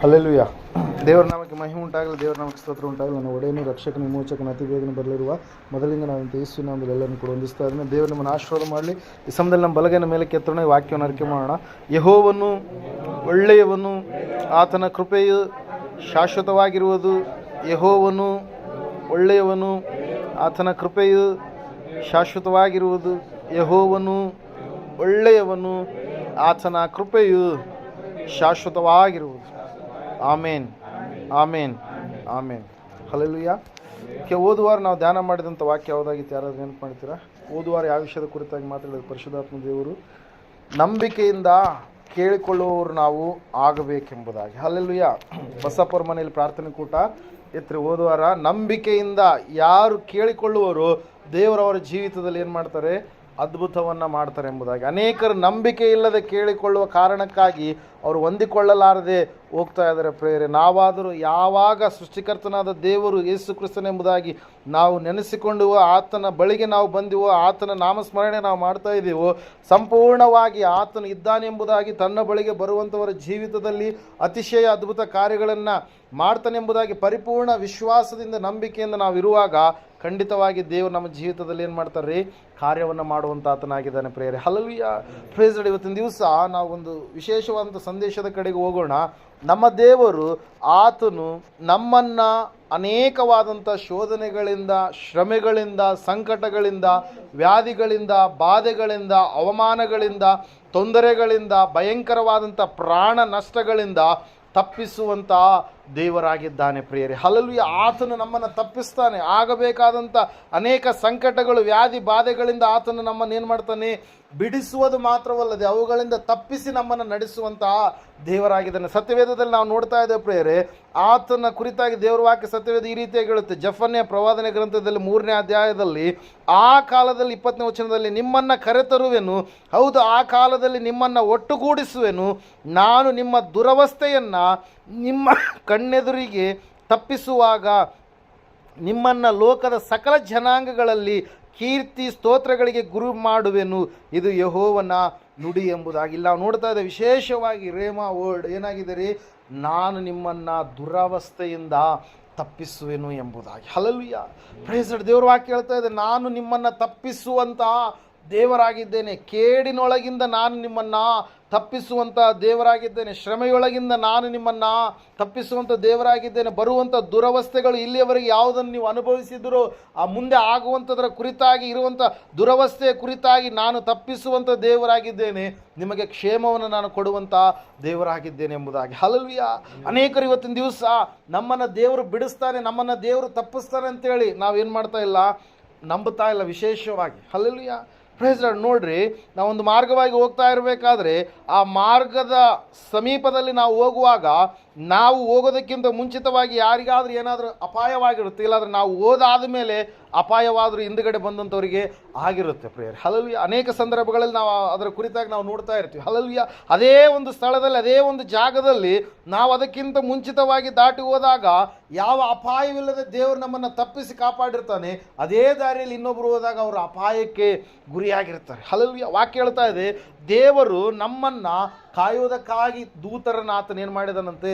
Hallelujah. ದೇವರ ನಾಮಕ್ಕೆ ಮಹಿಮೆ ಉಂಟಾಗಲಿ, ದೇವರ ನಾಮಕ್ಕೆ ಸ್ತೋತ್ರ ಉಂಟಾಗಲಿ. ನನ್ನ ಒಡೆಯನು ರಕ್ಷಕನ ವಿಮೋಚಕನ ಅತಿ ಬೇಗನೆ ಬರಲಿರುವ ಮೊದಲಿಂದ ನಾವಂತ ಯೇಸು ನಾಮದಲ್ಲಿ ಎಲ್ಲರನ್ನು ಕೂಡ ಹೊಂದಿಸ್ತಾ ಇದ್ದೇನೆ. ದೇವರು ನಮ್ಮನ್ನು ಆಶೀರ್ವಾದ ಮಾಡಲಿ. ಈ ಸಮಯದಲ್ಲಿ ನಮ್ಮ ಬಲಗೈನ ಮೇಲೆ ಕೆತ್ತೋಣ, ಈ ವಾಕ್ಯವನ್ನು ಅರಿಕೆ ಮಾಡೋಣ. ಯೆಹೋವನು ಒಳ್ಳೆಯವನು, ಆತನ ಕೃಪೆಯು ಶಾಶ್ವತವಾಗಿರುವುದು. ಯೆಹೋವನು ಒಳ್ಳೆಯವನು, ಆತನ ಕೃಪೆಯು ಶಾಶ್ವತವಾಗಿರುವುದು. ಯೆಹೋವನು ಒಳ್ಳೆಯವನು, ಆತನ ಕೃಪೆಯು ಶಾಶ್ವತವಾಗಿರುವುದು. ಆಮೇನ್, ಆಮೇನ್, ಆಮೇನ್. ಹಲ್ಲೆಲೂಯಾ. ಓದುವಾರ ನಾವು ಧ್ಯಾನ ಮಾಡಿದಂಥ ವಾಕ್ಯ ಯಾವುದಾಗಿತ್ತು? ಯಾರಾದ್ರೂ ನೆನಪು ಮಾಡ್ತೀರಾ? ಓದುವಾರ ಯಾವ ವಿಷಯದ ಕುರಿತಾಗಿ ಮಾತಾಡಿದ? ಪರಿಶುದ್ಧಾತ್ಮ ದೇವರು ನಂಬಿಕೆಯಿಂದ ಕೇಳಿಕೊಳ್ಳುವವರು ನಾವು ಆಗಬೇಕೆಂಬುದಾಗಿ. ಹಲ್ಲೆಲೂಯಾ. ಬಸಪ್ಪರ ಮನೆಯಲ್ಲಿ ಪ್ರಾರ್ಥನೆ ಕೂಟ ಇತ್ತು ಓದುವಾರ. ನಂಬಿಕೆಯಿಂದ ಯಾರು ಕೇಳಿಕೊಳ್ಳುವವರು ದೇವರವರ ಜೀವಿತದಲ್ಲಿ ಏನು ಮಾಡ್ತಾರೆ? ಅದ್ಭುತವನ್ನು ಮಾಡ್ತಾರೆ ಎಂಬುದಾಗಿ. ಅನೇಕರು ನಂಬಿಕೆ ಇಲ್ಲದೆ ಕೇಳಿಕೊಳ್ಳುವ ಕಾರಣಕ್ಕಾಗಿ ಅವರು ಹೊಂದಿಕೊಳ್ಳಲಾರದೆ ಹೋಗ್ತಾ ಇದ್ದಾರೆ ಪ್ರೇರೆ. ನಾವಾದರೂ ಯಾವಾಗ ಸೃಷ್ಟಿಕರ್ತನಾದ ದೇವರು ಯೇಸು ಕ್ರಿಸ್ತನೆಂಬುದಾಗಿ ನಾವು ನೆನೆಸಿಕೊಂಡು ಆತನ ಬಳಿಗೆ ನಾವು ಬಂದಿವೋ, ಆತನ ನಾಮಸ್ಮರಣೆ ನಾವು ಮಾಡ್ತಾ ಇದ್ದೀವೋ, ಸಂಪೂರ್ಣವಾಗಿ ಆತನು ಇದ್ದಾನೆಂಬುದಾಗಿ ತನ್ನ ಬಳಿಗೆ ಬರುವಂಥವರ ಜೀವಿತದಲ್ಲಿ ಅತಿಶಯ ಅದ್ಭುತ ಕಾರ್ಯಗಳನ್ನು ಮಾಡ್ತಾನೆಂಬುದಾಗಿ ಪರಿಪೂರ್ಣ ವಿಶ್ವಾಸದಿಂದ ನಂಬಿಕೆಯಿಂದ ನಾವು ಇರುವಾಗ ಖಂಡಿತವಾಗಿ ದೇವರು ನಮ್ಮ ಜೀವಿತದಲ್ಲಿ ಏನು ಮಾಡ್ತಾರೆ? ಕಾರ್ಯವನ್ನು ಮಾಡುವಂಥ ಆತನಾಗಿದ್ದಾನೆ ಪ್ರೇರೆ. ಹಲ್ಲೆಲೂಯಾ. Praise Lord. ಇವತ್ತಿನ ದಿವಸ ನಾವು ಒಂದು ವಿಶೇಷವಾದಂಥ ಸಂದೇಶದ ಕಡೆಗೆ ಹೋಗೋಣ. ನಮ್ಮ ದೇವರು ಆತನು ನಮ್ಮನ್ನು ಅನೇಕವಾದಂಥ ಶೋಧನೆಗಳಿಂದ, ಶ್ರಮೆಗಳಿಂದ, ಸಂಕಟಗಳಿಂದ, ವ್ಯಾಧಿಗಳಿಂದ, ಬಾಧೆಗಳಿಂದ, ಅವಮಾನಗಳಿಂದ, ತೊಂದರೆಗಳಿಂದ, ಭಯಂಕರವಾದಂಥ ಪ್ರಾಣ ನಷ್ಟಗಳಿಂದ ತಪ್ಪಿಸುವಂಥ ದೇವರಾಗಿದ್ದಾನೆ ಪ್ರಿಯರೇ. ಹಲ್ಲೆಲೂಯಾ. ಆತನು ನಮ್ಮನ್ನು ತಪ್ಪಿಸ್ತಾನೆ. ಆಗಬೇಕಾದಂಥ ಅನೇಕ ಸಂಕಟಗಳು, ವ್ಯಾಧಿ ಬಾಧೆಗಳಿಂದ ಆತನು ನಮ್ಮನ್ನು ಏನು ಮಾಡ್ತಾನೆ? ಬಿಡಿಸುವುದು ಮಾತ್ರವಲ್ಲದೆ ಅವುಗಳಿಂದ ತಪ್ಪಿಸಿ ನಮ್ಮನ್ನು ನಡೆಸುವಂತಹ ದೇವರಾಗಿದ್ದಾನೆ. ಸತ್ಯವೇದದಲ್ಲಿ ನಾವು ನೋಡ್ತಾ ಇದ್ದೇವೆ ಪ್ರಿಯರೇ, ಆತನ ಕುರಿತಾಗಿ ದೇವರ ವಾಕ್ಯ ಸತ್ಯವೇದ ಈ ರೀತಿಯಾಗಿ ಹೇಳುತ್ತೆ. ಜಫನ್ಯ ಪ್ರವಾದನೆ ಗ್ರಂಥದಲ್ಲಿ 3ನೇ ಅಧ್ಯಾಯದಲ್ಲಿ, ಆ ಕಾಲದಲ್ಲಿ 20ನೇ ವಚನದಲ್ಲಿ, ನಿಮ್ಮನ್ನು ಕರೆತರುವೆನು, ಹೌದು ಆ ಕಾಲದಲ್ಲಿ ನಿಮ್ಮನ್ನು ಒಟ್ಟುಗೂಡಿಸುವೆನು, ನಾನು ನಿಮ್ಮ ದುರವಸ್ಥೆಯನ್ನು ನಿಮ್ಮ ಕಣ್ಣೆದುರಿಗೆ ತಪ್ಪಿಸುವಾಗ ನಿಮ್ಮನ್ನು ಲೋಕದ ಸಕಲ ಜನಾಂಗಗಳಲ್ಲಿ ಕೀರ್ತಿ ಸ್ತೋತ್ರಗಳಿಗೆ ಗುರು ಮಾಡುವೆನು. ಇದು ಯೆಹೋವನ ನುಡಿ ಎಂಬುದಾಗಿ. ಇಲ್ಲಿ ನಾವು ನೋಡ್ತಾ ಇದ್ದೇವೆ ವಿಶೇಷವಾಗಿ ರೇಮಾ ವರ್ಡ್ ಏನಾಗಿದೆ ರೀ? ನಾನು ನಿಮ್ಮನ್ನು ದುರವಸ್ಥೆಯಿಂದ ತಪ್ಪಿಸುವೆನು ಎಂಬುದಾಗಿ. ಹಲ್ಲೆಲೂಯಾ. Praise Lord. ದೇವರ ವಾಕ್ಯ ಹೇಳ್ತಾ ಇದೆ, ನಾನು ನಿಮ್ಮನ್ನು ತಪ್ಪಿಸುವಂಥ ದೇವರಾಗಿದ್ದೇನೆ. ಕೇಡಿನೊಳಗಿಂದ ನಾನು ನಿಮ್ಮನ್ನು ತಪ್ಪಿಸುವಂಥ ದೇವರಾಗಿದ್ದೇನೆ. ಶ್ರಮೆಯೊಳಗಿಂದ ನಾನು ನಿಮ್ಮನ್ನು ತಪ್ಪಿಸುವಂಥ ದೇವರಾಗಿದ್ದೇನೆ. ಬರುವಂಥ ದುರವಸ್ಥೆಗಳು ಇಲ್ಲಿಯವರೆಗೆ ಯಾವುದನ್ನು ನೀವು ಅನುಭವಿಸಿದರೂ ಆ ಮುಂದೆ ಆಗುವಂಥದ್ರ ಕುರಿತಾಗಿ ಇರುವಂಥ ದುರವಸ್ಥೆಯ ಕುರಿತಾಗಿ ನಾನು ತಪ್ಪಿಸುವಂಥ ದೇವರಾಗಿದ್ದೇನೆ. ನಿಮಗೆ ಕ್ಷೇಮವನ್ನು ನಾನು ಕೊಡುವಂಥ ದೇವರಾಗಿದ್ದೇನೆ ಎಂಬುದಾಗಿ. ಹಲ್ಲೆಲೂಯಾ. ಅನೇಕರು ಇವತ್ತಿನ ದಿವಸ ನಮ್ಮನ್ನು ದೇವರು ಬಿಡಿಸ್ತಾನೆ, ನಮ್ಮನ್ನು ದೇವರು ತಪ್ಪಿಸ್ತಾನೆ ಅಂತೇಳಿ ನಾವೇನು ಮಾಡ್ತಾ ಇಲ್ಲ? ನಂಬುತ್ತಾ ಇಲ್ಲ ವಿಶೇಷವಾಗಿ. ಹಲ್ಲೆಲೂಯಾ. Praise Lord. ನೋಡ್ರಿ, ನಾವೊಂದು ಮಾರ್ಗವಾಗಿ ಹೋಗ್ತಾ ಇರಬೇಕಾದ್ರೆ ಆ ಮಾರ್ಗದ ಸಮೀಪದಲ್ಲಿ ನಾವು ಹೋಗುವಾಗ ನಾವು ಹೋಗೋದಕ್ಕಿಂತ ಮುಂಚಿತವಾಗಿ ಯಾರಿಗಾದ್ರೂ ಏನಾದರೂ ಅಪಾಯವಾಗಿರುತ್ತೆ, ಇಲ್ಲಾಂದರೆ ನಾವು ಹೋದಾದ ಮೇಲೆ ಅಪಾಯವಾದರೂ ಹಿಂದುಗಡೆ ಬಂದಂಥವರಿಗೆ ಆಗಿರುತ್ತೆ ಪ್ರಿಯರೇ. ಹಲ್ಲೆಲೂಯಾ. ಅನೇಕ ಸಂದರ್ಭಗಳಲ್ಲಿ ನಾವು ಅದರ ಕುರಿತಾಗಿ ನಾವು ನೋಡ್ತಾ ಇರ್ತೀವಿ. ಹಲ್ಲೆಲೂಯಾ. ಅದೇ ಒಂದು ಸ್ಥಳದಲ್ಲಿ, ಅದೇ ಒಂದು ಜಾಗದಲ್ಲಿ ನಾವು ಅದಕ್ಕಿಂತ ಮುಂಚಿತವಾಗಿ ದಾಟಿ ಹೋದಾಗ ಯಾವ ಅಪಾಯವಿಲ್ಲದೆ ದೇವರು ನಮ್ಮನ್ನು ತಪ್ಪಿಸಿ ಕಾಪಾಡಿರ್ತಾನೆ. ಅದೇ ದಾರಿಯಲ್ಲಿ ಇನ್ನೊಬ್ಬರು ಹೋದಾಗ ಅವರು ಅಪಾಯಕ್ಕೆ ಗುರಿಯಾಗಿರ್ತಾರೆ. ಹಲ್ಲೆಲೂಯಾ. ವಾಕ್ಯ ಹೇಳ್ತಾ ಇದೆ, ದೇವರು ನಮ್ಮನ್ನು ಕಾಯುವುದಕ್ಕಾಗಿ ದೂತರನ್ನು ಆತನ ಏನು ಮಾಡಿದಾನಂತೆ?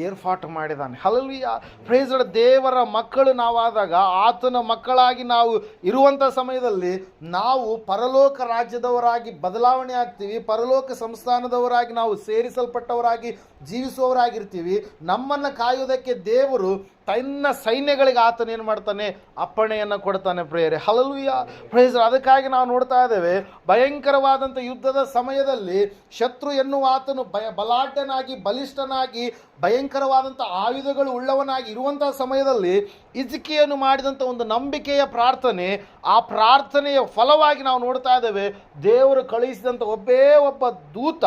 ಏರ್ಪಾಟು ಮಾಡಿದ್ದಾನೆ. ಹಲ್ಲೆಲೂಯಾ. Praise Lord. ದೇವರ ಮಕ್ಕಳು ನಾವಾದಾಗ, ಆತನ ಮಕ್ಕಳಾಗಿ ನಾವು ಇರುವಂಥ ಸಮಯದಲ್ಲಿ ನಾವು ಪರಲೋಕ ರಾಜ್ಯದವರಾಗಿ ಬದಲಾವಣೆ ಆಗ್ತೀವಿ. ಪರಲೋಕ ಸಂಸ್ಥಾನದವರಾಗಿ ನಾವು ಸೇರಿಸಲ್ಪಟ್ಟವರಾಗಿ ಜೀವಿಸುವವರಾಗಿರ್ತೀವಿ. ನಮ್ಮನ್ನು ಕಾಯುವುದಕ್ಕೆ ದೇವರು ತನ್ನ ಸೈನ್ಯಗಳಿಗೆ ಆತನೇನು ಮಾಡ್ತಾನೆ? ಅಪ್ಪಣೆಯನ್ನು ಕೊಡ್ತಾನೆ ಪ್ರೇಯರೆ. ಹಲ್ಲೆಲೂಯಾ. Praise lord. ಅದಕ್ಕಾಗಿ ನಾವು ನೋಡ್ತಾ ಇದ್ದೇವೆ, ಭಯಂಕರವಾದಂಥ ಯುದ್ಧದ ಸಮಯದಲ್ಲಿ ಶತ್ರು ಎನ್ನುವ ಆತನು ಬಲಾಢ್ಯನಾಗಿ, ಬಲಿಷ್ಠನಾಗಿ, ಭಯಂಕರವಾದಂಥ ಆಯುಧಗಳು ಉಳ್ಳವನಾಗಿ ಇರುವಂಥ ಸಮಯದಲ್ಲಿ ಹಿಜ್ಕೀಯನು ಮಾಡಿದಂಥ ಒಂದು ನಂಬಿಕೆಯ ಪ್ರಾರ್ಥನೆ, ಆ ಪ್ರಾರ್ಥನೆಯ ಫಲವಾಗಿ ನಾವು ನೋಡ್ತಾ ಇದ್ದೇವೆ, ದೇವರು ಕಳುಹಿಸಿದಂಥ ಒಬ್ಬೇ ಒಬ್ಬ ದೂತ,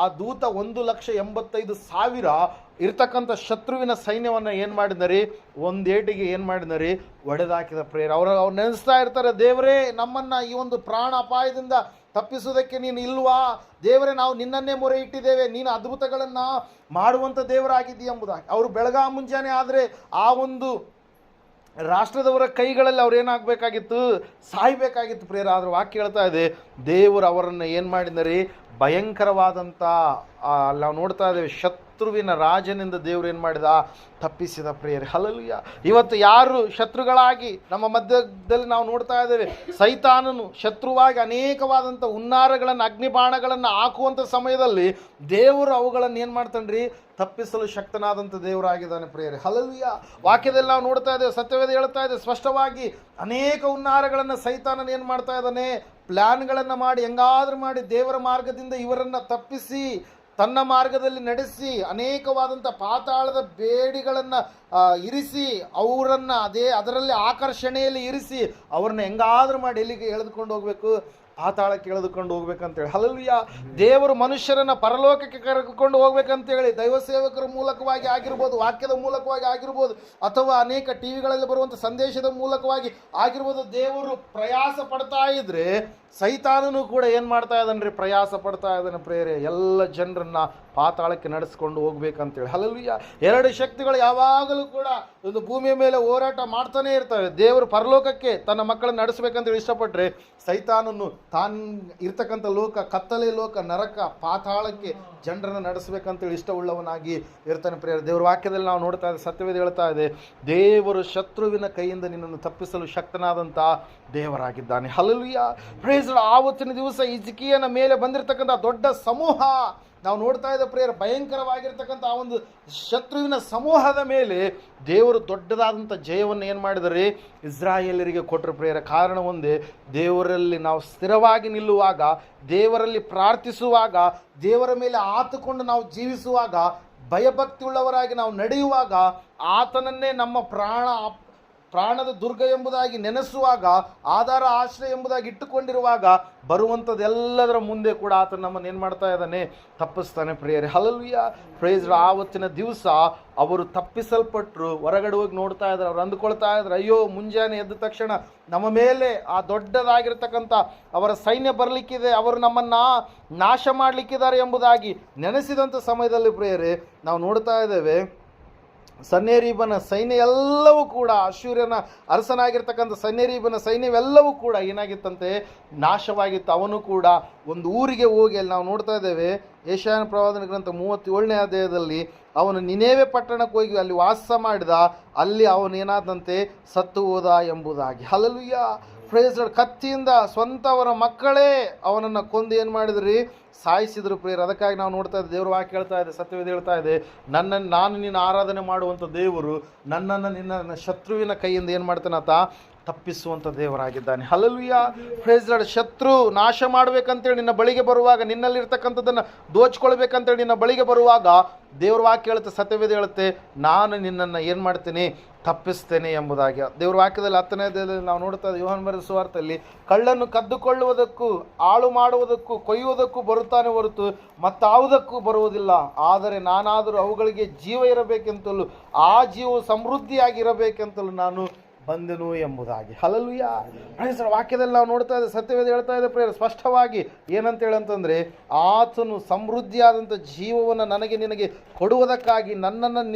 ಆ ದೂತ 1,85,000 ಇರ್ತಕ್ಕಂಥ ಶತ್ರುವಿನ ಸೈನ್ಯವನ್ನು ಏನು ಮಾಡಿದರಿ? ಒಂದೇಟಿಗೆ ಏನು ಮಾಡಿದರಿ? ಒಡೆದಾಕಿದ ಪ್ರೇಯರ್. ಅವ್ರು ನೆನೆಸ್ತಾ ಇರ್ತಾರೆ, ದೇವರೇ ನಮ್ಮನ್ನು ಈ ಒಂದು ಪ್ರಾಣ ಅಪಾಯದಿಂದ ತಪ್ಪಿಸುವುದಕ್ಕೆ ನೀನು ಇಲ್ವಾ? ದೇವರೇ, ನಾವು ನಿನ್ನನ್ನೇ ಮೊರೆ ಇಟ್ಟಿದ್ದೇವೆ, ನೀನು ಅದ್ಭುತಗಳನ್ನು ಮಾಡುವಂಥ ದೇವರಾಗಿದ್ದೀಯ ಎಂಬುದಾಗಿ. ಅವರು ಬೆಳಗಾ ಮುಂಜಾನೆ ಆದರೆ ಆ ಒಂದು ರಾಷ್ಟ್ರದವರ ಕೈಗಳಲ್ಲಿ ಅವ್ರು ಏನಾಗಬೇಕಾಗಿತ್ತು? ಸಾಯಬೇಕಾಗಿತ್ತು ಪ್ರೇಯರ್. ಆದ್ರೆ ವಾಕ್ಯ ಹೇಳ್ತಾ ಇದೆ, ದೇವರು ಅವರನ್ನು ಏನು ಮಾಡಿದರಿ? ಭಯಂಕರವಾದಂಥ ನಾವು ನೋಡ್ತಾ ಇದ್ದೇವೆ, ಶತ್ರುವಿನ ರಾಜನಿಂದ ದೇವರು ಏನು ಮಾಡಿದ? ತಪ್ಪಿಸಿದ ಪ್ರಿಯರೇ. ಹಲ್ಲೆಲೂಯಾ. ಇವತ್ತು ಯಾರು ಶತ್ರುಗಳಾಗಿ ನಮ್ಮ ಮಧ್ಯದಲ್ಲಿ ನಾವು ನೋಡ್ತಾ ಇದ್ದೇವೆ, ಸೈತಾನನು ಶತ್ರುವಾಗಿ ಅನೇಕವಾದಂಥ ಹುನ್ನಾರಗಳನ್ನು, ಅಗ್ನಿಬಾಣಗಳನ್ನು ಹಾಕುವಂಥ ಸಮಯದಲ್ಲಿ ದೇವರು ಅವುಗಳನ್ನು ಏನು ಮಾಡ್ತಾನ್ರಿ? ತಪ್ಪಿಸಲು ಶಕ್ತನಾದಂಥ ದೇವರಾಗಿದ್ದಾನೆ ಪ್ರಿಯರೇ. ಹಲ್ಲೆಲೂಯಾ. ವಾಕ್ಯದಲ್ಲಿ ನಾವು ನೋಡ್ತಾ ಇದ್ದೇವೆ, ಸತ್ಯವೇದ ಹೇಳ್ತಾ ಇದೆ ಸ್ಪಷ್ಟವಾಗಿ, ಅನೇಕ ಹುನ್ನಾರಗಳನ್ನು ಸೈತಾನನ ಏನು ಮಾಡ್ತಾ ಇದ್ದಾನೆ? ಪ್ಲ್ಯಾನ್ಗಳನ್ನು ಮಾಡಿ, ಹೆಂಗಾದ್ರೂ ಮಾಡಿ ದೇವರ ಮಾರ್ಗದಿಂದ ಇವರನ್ನು ತಪ್ಪಿಸಿ ತನ್ನ ಮಾರ್ಗದಲ್ಲಿ ನಡೆಸಿ ಅನೇಕವಾದಂಥ ಪಾತಾಳದ ಬೇಡಿಗಳನ್ನು ಇರಿಸಿ ಅವರನ್ನು ಅದರಲ್ಲಿ ಆಕರ್ಷಣೆಯಲ್ಲಿ ಇರಿಸಿ ಅವ್ರನ್ನ ಹೆಂಗಾದ್ರೂ ಮಾಡಿ ಎಲ್ಲಿಗೆ ಎಳೆದುಕೊಂಡು ಹೋಗಬೇಕು? ಪಾತಾಳಕ್ಕೆ ಎಳೆದುಕೊಂಡು ಹೋಗ್ಬೇಕಂತೇಳಿ. ಹಲ್ಲೆಲೂಯಾ. ದೇವರು ಮನುಷ್ಯರನ್ನು ಪರಲೋಕಕ್ಕೆ ಕರೆದುಕೊಂಡು ಹೋಗ್ಬೇಕಂತೇಳಿ ದೈವ ಸೇವಕರ ಮೂಲಕವಾಗಿ ಆಗಿರ್ಬೋದು, ವಾಕ್ಯದ ಮೂಲಕವಾಗಿ ಆಗಿರ್ಬೋದು, ಅಥವಾ ಅನೇಕ ಟಿವಿಗಳಲ್ಲಿ ಬರುವಂಥ ಸಂದೇಶದ ಮೂಲಕವಾಗಿ ಆಗಿರ್ಬೋದು, ದೇವರು ಪ್ರಯಾಸ ಪಡ್ತಾ ಇದ್ರೆ ಸೈತಾನನು ಕೂಡ ಏನು ಮಾಡ್ತಾ ಇದ್ದಾನೆ? ಪ್ರಯಾಸ ಪಡ್ತಾ ಇದ್ದಾನೆ ಪ್ರೇರೆ, ಎಲ್ಲ ಜನರನ್ನ ಪಾತಾಳಕ್ಕೆ ನಡೆಸ್ಕೊಂಡು ಹೋಗ್ಬೇಕಂತೇಳಿ. ಹಲ್ಲೆಲೂಯಾ. ಎರಡು ಶಕ್ತಿಗಳು ಯಾವಾಗಲೂ ಕೂಡ ಒಂದು ಭೂಮಿಯ ಮೇಲೆ ಹೋರಾಟ ಮಾಡ್ತಾನೆ ಇರ್ತವೆ. ದೇವರು ಪರಲೋಕಕ್ಕೆ ತನ್ನ ಮಕ್ಕಳನ್ನು ನಡೆಸಬೇಕಂತೇಳಿ ಇಷ್ಟಪಟ್ಟರೆ, ಸೈತಾನನು ತಾನು ಇರ್ತಕ್ಕಂಥ ಲೋಕ, ಕತ್ತಲೆ ಲೋಕ, ನರಕ, ಪಾತಾಳಕ್ಕೆ ಜನರನ್ನು ನಡೆಸಬೇಕಂತೇಳಿ ಇಷ್ಟವುಳ್ಳವನಾಗಿ ಇರ್ತಾನೆ ಪ್ರಿಯರೇ. ದೇವರ ವಾಕ್ಯದಲ್ಲಿ ನಾವು ನೋಡ್ತಾ ಇದ್ದೇವೆ, ಸತ್ಯವೇದ ಹೇಳ್ತಾ ಇದೆ, ದೇವರು ಶತ್ರುವಿನ ಕೈಯಿಂದ ನಿನ್ನನ್ನು ತಪ್ಪಿಸಲು ಶಕ್ತನಾದಂಥ ದೇವರಾಗಿದ್ದಾನೆ. ಹಲ್ಲೆಲೂಯಾ. ಪ್ರೈಸ್. ಆವತ್ತಿನ ದಿವಸ ಹಿಜ್ಕೀಯನ ಮೇಲೆ ಬಂದಿರತಕ್ಕಂಥ ದೊಡ್ಡ ಸಮೂಹ ನಾವು ನೋಡ್ತಾ ಇದ್ದ ಪ್ರಿಯರೇ, ಭಯಂಕರವಾಗಿರ್ತಕ್ಕಂಥ ಆ ಒಂದು ಶತ್ರುವಿನ ಸಮೂಹದ ಮೇಲೆ ದೇವರು ದೊಡ್ಡದಾದಂಥ ಜಯವನ್ನು ಏನು ಮಾಡಿದರೆ? ಇಸ್ರಾಯೇಲರಿಗೆ ಕೊಟ್ಟರು ಪ್ರಿಯರೇ. ಕಾರಣ ಒಂದೇ, ದೇವರಲ್ಲಿ ನಾವು ಸ್ಥಿರವಾಗಿ ನಿಲ್ಲುವಾಗ, ದೇವರಲ್ಲಿ ಪ್ರಾರ್ಥಿಸುವಾಗ, ದೇವರ ಮೇಲೆ ಆತುಕೊಂಡು ನಾವು ಜೀವಿಸುವಾಗ, ಭಯಭಕ್ತಿಯುಳ್ಳವರಾಗಿ ನಾವು ನಡೆಯುವಾಗ, ಆತನನ್ನೇ ನಮ್ಮ ಪ್ರಾಣದ ದುರ್ಗ ಎಂಬುದಾಗಿ ನೆನೆಸುವಾಗ, ಆಧಾರ ಆಶ್ರಯ ಎಂಬುದಾಗಿ ಇಟ್ಟುಕೊಂಡಿರುವಾಗ, ಬರುವಂಥದ್ದೆಲ್ಲದರ ಮುಂದೆ ಕೂಡ ಆತ ನಮ್ಮನ್ನು ಏನು ಮಾಡ್ತಾ ಇದ್ದಾನೆ? ತಪ್ಪಿಸ್ತಾನೆ ಪ್ರಿಯರೇ. ಹಲ್ಲೆಲೂಯಾ. ಪ್ರೈಸ್. ಆವತ್ತಿನ ದಿವಸ ಅವರು ತಪ್ಪಿಸಲ್ಪಟ್ಟರು. ಹೊರಗಡೆ ಹೋಗಿ ನೋಡ್ತಾ ಇದ್ದಾರೆ, ಅವ್ರು ಅಂದುಕೊಳ್ತಾ ಇದ್ದಾರೆ, ಅಯ್ಯೋ ಮುಂಜಾನೆ ಎದ್ದ ತಕ್ಷಣ ನಮ್ಮ ಮೇಲೆ ಆ ದೊಡ್ಡದಾಗಿರ್ತಕ್ಕಂಥ ಅವರ ಸೈನ್ಯ ಬರಲಿಕ್ಕಿದೆ, ಅವರು ನಮ್ಮನ್ನು ನಾಶ ಮಾಡಲಿಕ್ಕಿದ್ದಾರೆ ಎಂಬುದಾಗಿ ನೆನೆಸಿದಂಥ ಸಮಯದಲ್ಲಿ ಪ್ರಿಯರೇ, ನಾವು ನೋಡ್ತಾ ಇದ್ದೇವೆ, ಸನ್ಹೇರೀಬನ ಸೈನ್ಯ ಎಲ್ಲವೂ ಕೂಡ, ಅಶ್ಶೂರ್ಯನ ಅರಸನಾಗಿರ್ತಕ್ಕಂಥ ಸನ್ಹೇರೀಬನ ಸೈನ್ಯವೆಲ್ಲವೂ ಕೂಡ ಏನಾಗಿತ್ತಂತೆ? ನಾಶವಾಗಿತ್ತು. ಅವನು ಕೂಡ ಒಂದು ಊರಿಗೆ ಹೋಗಿ, ಅಲ್ಲಿ ನಾವು ನೋಡ್ತಾ ಇದ್ದೇವೆ ಯೆಶಾಯನ ಪ್ರವಾದನ ಗ್ರಂಥ 37ನೇ ಅಧ್ಯಾಯದಲ್ಲಿ, ಅವನು ನಿನೇವೆ ಪಟ್ಟಣಕ್ಕೆ ಹೋಗಿ ಅಲ್ಲಿ ವಾಸ ಮಾಡಿದ, ಅಲ್ಲಿ ಅವನೇನಾದಂತೆ ಸತ್ತು ಹೋದ ಎಂಬುದಾಗಿ. ಹಲ್ಲೆಲೂಯಾ. ಪ್ರೈಸ್. ಕತ್ತಿಯಿಂದ ಸ್ವಂತ ಅವರ ಮಕ್ಕಳೇ ಅವನನ್ನು ಕೊಂದು ಏನು ಮಾಡಿದ್ರಿ? ಸಾಯಿಸಿದ್ರು ಪ್ರಿಯರು. ಅದಕ್ಕಾಗಿ ನಾವು ನೋಡ್ತಾ ಇದ್ದೆ, ದೇವರು ವಾಕ್ಯ ಹೇಳ್ತಾ ಇದೆ, ಸತ್ಯವೇದ ಹೇಳ್ತಾ ಇದೆ, ನಾನು ನಿನ್ನ ಆರಾಧನೆ ಮಾಡುವಂಥ ದೇವರು ನನ್ನನ್ನು ನಿನ್ನ ಶತ್ರುವಿನ ಕೈಯಿಂದ ಏನು ಮಾಡ್ತಾನೆ? ಆತ ತಪ್ಪಿಸುವಂಥ ದೇವರಾಗಿದ್ದಾನೆ. ಹಲ್ಲೆಲೂಯಾ. Praise Lord. ಶತ್ರು ನಾಶ ಮಾಡಬೇಕಂತೇಳಿ ನಿನ್ನ ಬಳಿಗೆ ಬರುವಾಗ, ನಿನ್ನಲ್ಲಿರ್ತಕ್ಕಂಥದ್ದನ್ನು ದೋಚ್ಕೊಳ್ಬೇಕಂತೇಳಿ ನಿನ್ನ ಬಳಿಗೆ ಬರುವಾಗ, ದೇವ್ರ ವಾಕ್ಯ ಹೇಳುತ್ತೆ, ಸತ್ಯವೇದ ಹೇಳುತ್ತೆ, ನಾನು ನಿನ್ನನ್ನು ಏನು ಮಾಡ್ತೇನೆ? ತಪ್ಪಿಸ್ತೇನೆ ಎಂಬುದಾಗಿ. ದೇವ್ರ ವಾಕ್ಯದಲ್ಲಿ 10ನೇ ಅಧ್ಯಾಯದಲ್ಲಿ ನಾವು ನೋಡ್ತಾ ಇದ್ದೀವಿ, ಯೋಹಾನ ಬರೆದ ಸುವಾರ್ತೆಯಲ್ಲಿ, ಕಳ್ಳನ್ನು ಕದ್ದುಕೊಳ್ಳುವುದಕ್ಕೂ ಹಾಳು ಮಾಡುವುದಕ್ಕೂ ಕೊಯ್ಯುವುದಕ್ಕೂ ಬರುತ್ತಾನೆ ಹೊರತು ಮತ್ತಾವುದಕ್ಕೂ ಬರುವುದಿಲ್ಲ. ಆದರೆ ನಾನಾದರೂ ಅವುಗಳಿಗೆ ಜೀವ ಇರಬೇಕೆಂತಲೂ ಆ ಜೀವವು ಸಮೃದ್ಧಿಯಾಗಿರಬೇಕೆಂತಲೂ ನಾನು ಬಂದೆನು ಎಂಬುದಾಗಿ. ಹಲ್ಲೆಲೂಯಾ. ಪ್ರೈಸ್. ವಾಕ್ಯದಲ್ಲಿ ನಾವು ನೋಡ್ತಾ ಇದ್ದೇವೆ, ಸತ್ಯವೇದ ಹೇಳ್ತಾ ಇದೆ ಪ್ರಿಯರೇ ಸ್ಪಷ್ಟವಾಗಿ, ಏನಂತ ಹೇಳಂತಂದರೆ, ಆತನು ಸಮೃದ್ಧಿಯಾದಂಥ ಜೀವವನ್ನು ನನಗೆ ನಿನಗೆ ಕೊಡುವುದಕ್ಕಾಗಿ,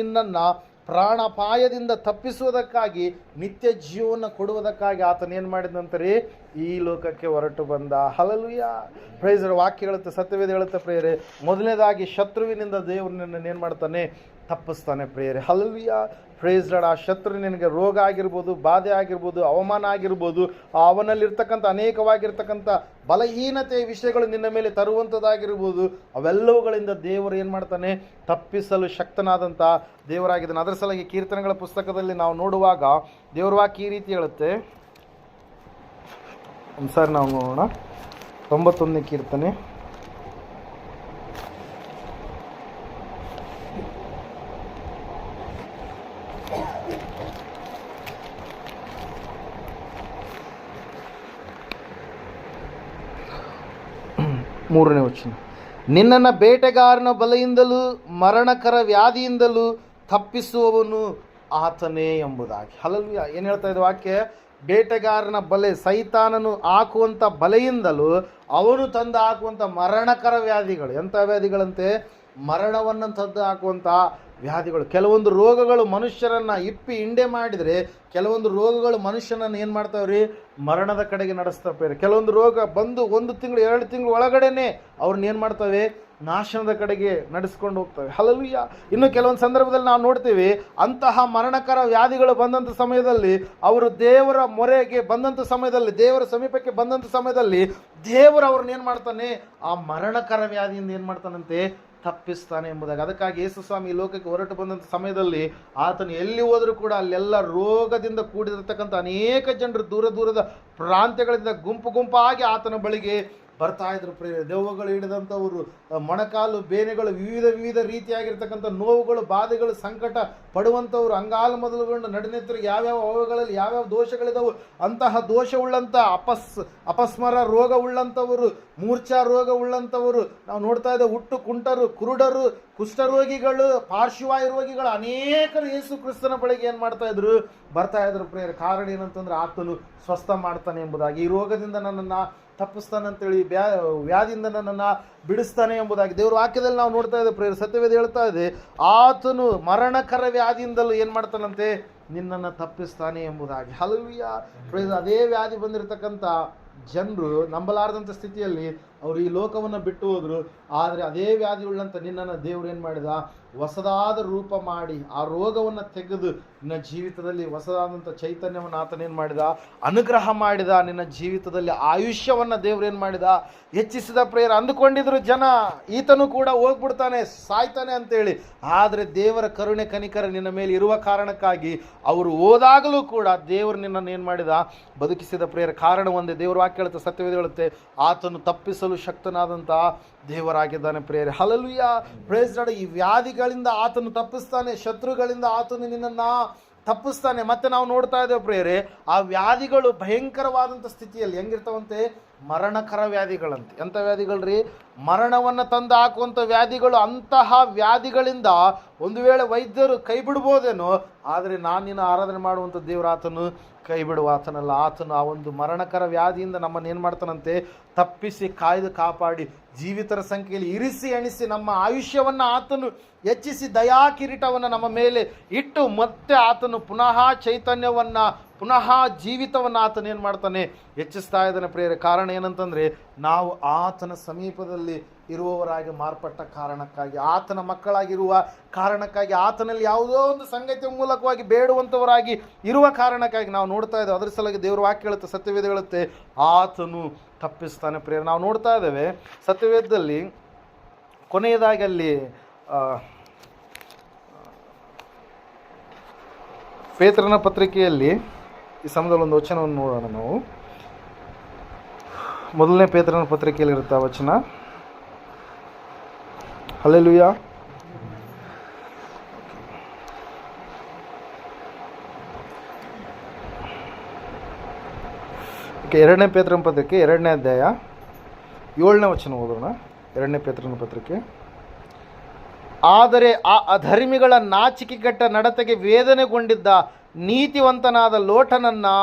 ನಿನ್ನನ್ನು ಪ್ರಾಣಾಪಾಯದಿಂದ ತಪ್ಪಿಸುವುದಕ್ಕಾಗಿ, ನಿತ್ಯ ಜೀವವನ್ನು ಕೊಡುವುದಕ್ಕಾಗಿ ಆತನೇನು ಮಾಡಿದಂತಾರೆ? ಈ ಲೋಕಕ್ಕೆ ಹೊರಟು ಬಂದ. ಹಲ್ಲೆಲೂಯಾ. ಪ್ರೈಸ್. ವಾಕ್ಯ ಹೇಳುತ್ತೆ, ಸತ್ಯವೇದ ಹೇಳುತ್ತೆ ಪ್ರಿಯರೇ, ಮೊದಲನೇದಾಗಿ ಶತ್ರುವಿನಿಂದ ದೇವರು ನಿನ್ನನ್ನು ಏನು ಮಾಡ್ತಾನೆ? ತಪ್ಪಿಸ್ತಾನೆ ಪ್ರಿಯರೇ. ಹಲ್ಲೆಲೂಯಾ. Praise Lord. ಆ ಶತ್ರು ನಿನಗೆ ರೋಗ ಆಗಿರ್ಬೋದು, ಬಾಧೆ ಆಗಿರ್ಬೋದು, ಅವಮಾನ ಆಗಿರ್ಬೋದು, ಅವನಲ್ಲಿರ್ತಕ್ಕಂಥ ಅನೇಕವಾಗಿರ್ತಕ್ಕಂಥ ಬಲಹೀನತೆಯ ವಿಷಯಗಳು ನಿನ್ನ ಮೇಲೆ ತರುವಂಥದ್ದಾಗಿರ್ಬೋದು, ಅವೆಲ್ಲವುಗಳಿಂದ ದೇವರು ಏನು ಮಾಡ್ತಾನೆ? ತಪ್ಪಿಸಲು ಶಕ್ತನಾದಂಥ ದೇವರಾಗಿದ್ದಾನೆ. ಅದರ ಸಲುವಾಗಿ ಕೀರ್ತನೆಗಳ ಪುಸ್ತಕದಲ್ಲಿ ನಾವು ನೋಡುವಾಗ ದೇವರ ವಾಕ್ಯ ಈ ರೀತಿ ಹೇಳುತ್ತೆ. ಒಂದ್ಸಾರಿ ನಾವು ನೋಡೋಣ. 91ನೇ ಕೀರ್ತನೆ 3ನೇ ವಚನ. ನಿನ್ನನ್ನು ಬೇಟೆಗಾರನ ಬಲೆಯಿಂದಲೂ ಮರಣಕರ ವ್ಯಾಧಿಯಿಂದಲೂ ತಪ್ಪಿಸುವವನು ಆತನೇ ಎಂಬುದಾಗಿ. ಹಲ್ಲೆಲೂಯಾ. ಏನು ಹೇಳ್ತಾ ಇದೆ ವಾಕ್ಯ? ಬೇಟೆಗಾರನ ಬಲೆ, ಸೈತಾನನು ಹಾಕುವಂಥ ಬಲೆಯಿಂದಲೂ ಅವನು ತಂದು ಹಾಕುವಂಥ ಮರಣಕರ ವ್ಯಾಧಿಗಳು. ಎಂಥ ವ್ಯಾಧಿಗಳಂತೆ? ಮರಣವನ್ನು ತಂದು ಹಾಕುವಂಥ ವ್ಯಾಧಿಗಳು. ಕೆಲವೊಂದು ರೋಗಗಳು ಮನುಷ್ಯರನ್ನು ಇಪ್ಪಿ ಹಿಂಡೆ ಮಾಡಿದರೆ ಕೆಲವೊಂದು ರೋಗಗಳು ಮನುಷ್ಯನನ್ನು ಏನು ಮಾಡ್ತಾವ್ರಿ, ಮರಣದ ಕಡೆಗೆ ನಡೆಸ್ತಾವೆ. ಕೆಲವೊಂದು ರೋಗ ಬಂದು 1 ತಿಂಗಳು 2 ತಿಂಗಳು ಒಳಗಡೆನೆ ಅವ್ರನ್ನ ಏನು ಮಾಡ್ತವೆ, ನಾಶನದ ಕಡೆಗೆ ನಡೆಸ್ಕೊಂಡು ಹೋಗ್ತವೆ. ಹಲ್ಲೆಲೂಯಾ. ಇನ್ನು ಕೆಲವೊಂದು ಸಂದರ್ಭದಲ್ಲಿ ನಾವು ನೋಡ್ತೀವಿ, ಅಂತಹ ಮರಣಕರ ವ್ಯಾಧಿಗಳು ಬಂದಂಥ ಸಮಯದಲ್ಲಿ ಅವರು ದೇವರ ಮೊರೆಗೆ ಬಂದಂಥ ಸಮಯದಲ್ಲಿ, ದೇವರ ಸಮೀಪಕ್ಕೆ ಬಂದಂಥ ಸಮಯದಲ್ಲಿ ದೇವರು ಅವ್ರನ್ನ ಏನು ಮಾಡ್ತಾನೆ, ಆ ಮರಣಕರ ವ್ಯಾಧಿಯಿಂದ ಏನು ಮಾಡ್ತಾನಂತೆ, ತಪ್ಪಿಸ್ತಾನೆ ಎಂಬುದಾಗಿ. ಅದಕ್ಕಾಗಿ ಯೇಸು ಸ್ವಾಮಿ ಈ ಲೋಕಕ್ಕೆ ಹೊರಟು ಬಂದಂಥ ಸಮಯದಲ್ಲಿ ಆತನು ಎಲ್ಲಿ ಹೋದರೂ ಕೂಡ ಅಲ್ಲೆಲ್ಲ ರೋಗದಿಂದ ಕೂಡಿರತಕ್ಕಂಥ ಅನೇಕ ಜನರು ದೂರ ದೂರದ ಪ್ರಾಂತ್ಯಗಳಿಂದ ಗುಂಪು ಗುಂಪಾಗಿ ಆತನ ಬಳಿಗೆ ಬರ್ತಾ ಇದ್ರು. ದೆವ್ವಗಳು ಹಿಡಿದಂಥವರು, ಮೊಣಕಾಲು ಬೇನೆಗಳು, ವಿವಿಧ ರೀತಿಯಾಗಿರ್ತಕ್ಕಂಥ ನೋವುಗಳು, ಬಾಧೆಗಳು, ಸಂಕಟ ಪಡುವಂಥವ್ರು, ಅಂಗಾಲು ಮೊದಲುಗೊಂಡು ನಡಿನೆತ್ತರು ಯಾವ್ಯಾವ ಅವಗಳಲ್ಲಿ ಯಾವ್ಯಾವ ದೋಷಗಳಿದಾವೆ ಅಂತಹ ದೋಷವುಳ್ಳಂಥ ಅಪಸ್ಮರ ರೋಗವುಳ್ಳಂಥವರು, ಮೂರ್ಛಾ ರೋಗವುಳ್ಳಂಥವರು ನಾವು ನೋಡ್ತಾ ಇದ್ದೇವೆ. ಹುಟ್ಟು ಕುಂಟರು, ಕುರುಡರು, ಕುಷ್ಠರೋಗಿಗಳು, ಪಾರ್ಶ್ವವಾಯು ರೋಗಿಗಳು ಅನೇಕರು ಯೇಸು ಕ್ರಿಸ್ತನ ಬಳಿಗೆ ಏನು ಮಾಡ್ತಾ ಇದ್ರು, ಬರ್ತಾ ಇದ್ರು. ಪ್ರೇಯರ್ ಕಾರಣ ಏನಂತಂದ್ರೆ ಆತನು ಸ್ವಸ್ಥ ಮಾಡ್ತಾನೆ ಎಂಬುದಾಗಿ, ಈ ರೋಗದಿಂದ ನನ್ನನ್ನು ತಪ್ಪಿಸ್ತಾನಂತೇಳಿ, ವ್ಯಾಧಿಯಿಂದ ನನ್ನನ್ನು ಬಿಡಿಸ್ತಾನೆ ಎಂಬುದಾಗಿ ದೇವ್ರ ವಾಕ್ಯದಲ್ಲಿ ನಾವು ನೋಡ್ತಾ ಇದ್ದೇವೆ. ಪ್ರೇಯರ್ ಸತ್ಯವೇದ ಹೇಳ್ತಾ ಇದೆ, ಆತನು ಮರಣಕರ ವ್ಯಾಧಿಯಿಂದಲೂ ಏನು ಮಾಡ್ತಾನಂತೆ, ನಿನ್ನನ್ನು ತಪ್ಪಿಸ್ತಾನೆ ಎಂಬುದಾಗಿ. ಹಲ್ಲೆಲೂಯಾ. ಪ್ರೇಯರ್ ಅದೇ ವ್ಯಾಧಿ ಬಂದಿರತಕ್ಕಂಥ ಜನರು ನಂಬಲಾರದಂಥ ಸ್ಥಿತಿಯಲ್ಲಿ ಅವರು ಈ ಲೋಕವನ್ನು ಬಿಟ್ಟು ಹೋದರು. ಆದರೆ ಅದೇ ವ್ಯಾಧಿ ಉಳ್ಳಂಥ ನಿನ್ನನ್ನು ದೇವರು ಏನು ಮಾಡಿದ, ಹೊಸದಾದ ರೂಪ ಮಾಡಿ ಆ ರೋಗವನ್ನು ತೆಗೆದು ನಿನ್ನ ಜೀವಿತದಲ್ಲಿ ಹೊಸದಾದಂಥ ಚೈತನ್ಯವನ್ನು ಆತನೇನು ಮಾಡಿದ, ಅನುಗ್ರಹ ಮಾಡಿದ. ನಿನ್ನ ಜೀವಿತದಲ್ಲಿ ಆಯುಷ್ಯವನ್ನು ದೇವ್ರು ಏನು ಮಾಡಿದ, ಹೆಚ್ಚಿಸಿದ. ಪ್ರೇಯರ್ ಅಂದುಕೊಂಡಿದ್ರು ಜನ, ಈತನು ಕೂಡ ಹೋಗ್ಬಿಡ್ತಾನೆ, ಸಾಯ್ತಾನೆ ಅಂತೇಳಿ. ಆದರೆ ದೇವರ ಕರುಣೆ ಕನಿಕರ ನಿನ್ನ ಮೇಲೆ ಇರುವ ಕಾರಣಕ್ಕಾಗಿ ಅವರು ಹೋದಾಗಲೂ ಕೂಡ ದೇವರು ನಿನ್ನನ್ನು ಏನು ಮಾಡಿದ, ಬದುಕಿಸಿದ. ಪ್ರೇಯರ್ ಕಾರಣ ಒಂದೇ, ದೇವರು ವಾಕ್ಯ ಹೇಳುತ್ತೆ, ಸತ್ಯವೇದ ಹೇಳುತ್ತೆ, ಆತನು ತಪ್ಪಿಸಲು ಶಕ್ತನಾದಂಥ ದೇವರಾಗಿದ್ದಾನೆ. Prayer hallelujah. Praise Lord. ಈ ವ್ಯಾಧಿಗಳಿಂದ ಆತನು ತಪ್ಪಿಸ್ತಾನೆ, ಶತ್ರುಗಳಿಂದ ಆತನು ನಿನ್ನನ್ನು ತಪ್ಪಿಸ್ತಾನೆ. ಮತ್ತೆ ನಾವು ನೋಡ್ತಾ ಇದ್ದೇವೆ ಪ್ರೇಯರೇ, ಆ ವ್ಯಾಧಿಗಳು ಭಯಂಕರವಾದಂಥ ಸ್ಥಿತಿಯಲ್ಲಿ ಹೆಂಗಿರ್ತಾವಂತೆ, ಮರಣಕರ ವ್ಯಾಧಿಗಳಂತೆ. ಎಂಥ ವ್ಯಾಧಿಗಳ್ರಿ, ಮರಣವನ್ನು ತಂದು ಹಾಕುವಂಥ ವ್ಯಾಧಿಗಳು. ಅಂತಹ ವ್ಯಾಧಿಗಳಿಂದ ಒಂದು ವೇಳೆ ವೈದ್ಯರು ಕೈ ಬಿಡ್ಬೋದೇನೋ, ಆದರೆ ನಾನು ನಿನ್ನ ಆರಾಧನೆ ಮಾಡುವಂಥ ದೇವರು ಆತನು ಕೈ ಬಿಡುವ ಆತನಲ್ಲ. ಆತನು ಆ ಒಂದು ಮರಣಕರ ವ್ಯಾಧಿಯಿಂದ ನಮ್ಮನ್ನು ಏನು ಮಾಡ್ತಾನಂತೆ, ತಪ್ಪಿಸಿ ಕಾಯ್ದು ಕಾಪಾಡಿ ಜೀವಿತರ ಸಂಖ್ಯೆಯಲ್ಲಿ ಇರಿಸಿ ಎಣಿಸಿ ನಮ್ಮ ಆಯುಷ್ಯವನ್ನು ಆತನು ಹೆಚ್ಚಿಸಿ ದಯಾ ಕಿರೀಟವನ್ನು ನಮ್ಮ ಮೇಲೆ ಇಟ್ಟು ಮತ್ತೆ ಆತನು ಪುನಃ ಚೈತನ್ಯವನ್ನು, ಪುನಃ ಜೀವಿತವನ್ನು ಆತನು ಏನು ಮಾಡ್ತಾನೆ, ಹೆಚ್ಚಿಸ್ತಾ ಇದ್ದಾನೆ. ಪ್ರೇಯರ ಕಾರಣ ಏನಂತಂದರೆ, ನಾವು ಆತನ ಸಮೀಪದಲ್ಲಿ ಇರುವವರಾಗಿ ಮಾರ್ಪಟ್ಟ ಕಾರಣಕ್ಕಾಗಿ, ಆತನ ಮಕ್ಕಳಾಗಿರುವ ಕಾರಣಕ್ಕಾಗಿ, ಆತನಲ್ಲಿ ಯಾವುದೋ ಒಂದು ಸಂಗತಿಯ ಮೂಲಕವಾಗಿ ಬೇಡುವಂಥವರಾಗಿ ಇರುವ ಕಾರಣಕ್ಕಾಗಿ ನಾವು ನೋಡ್ತಾ ಇದ್ದೇವೆ. ಅದರ ಸಲುವಾಗಿ ದೇವರು ವಾಕ್ಯ ಹೇಳುತ್ತೆ, ಸತ್ಯವೇದ ಹೇಳುತ್ತೆ, ಆತನು ತಪ್ಪಿಸ್ತಾನೆ. ಪ್ರೇಯರ್ ನಾವು ನೋಡ್ತಾ ಇದ್ದೇವೆ ಸತ್ಯವೇದದಲ್ಲಿ ಕೊನೆಯದಾಗಿ ಅಲ್ಲಿ ಪೇತ್ರನ ಪತ್ರಿಕೆಯಲ್ಲಿ ಈ ಸಮಯದಲ್ಲಿ ಒಂದು ವಚನವನ್ನು ನೋಡೋಣ ನಾವು. ಮೊದಲನೇ ಪೇತ್ರನ ಪತ್ರಿಕೆಯಲ್ಲಿ ಇರುತ್ತೆ ಆ ವಚನ. ಹಲ್ಲೆಲೂಯಾ. ಎರಡನೇ ಪೇತ್ರನ ಪತ್ರಿಕೆ 2ನೇ ಅಧ್ಯಾಯ 7ನೇ ವಚನ ಓದೋಣ. 2ನೇ ಪೇತ್ರನ ಪತ್ರಿಕೆ. ಆದರೆ ಆ ಅಧರ್ಮಿಗಳ ನಾಚಿಕೆಗೆಟ್ಟ ನಡತೆಗೆ ವೇದನೆಗೊಂಡಿದ್ದ ನೀತಿವಂತನಾದ ಲೋಟನನ್ನು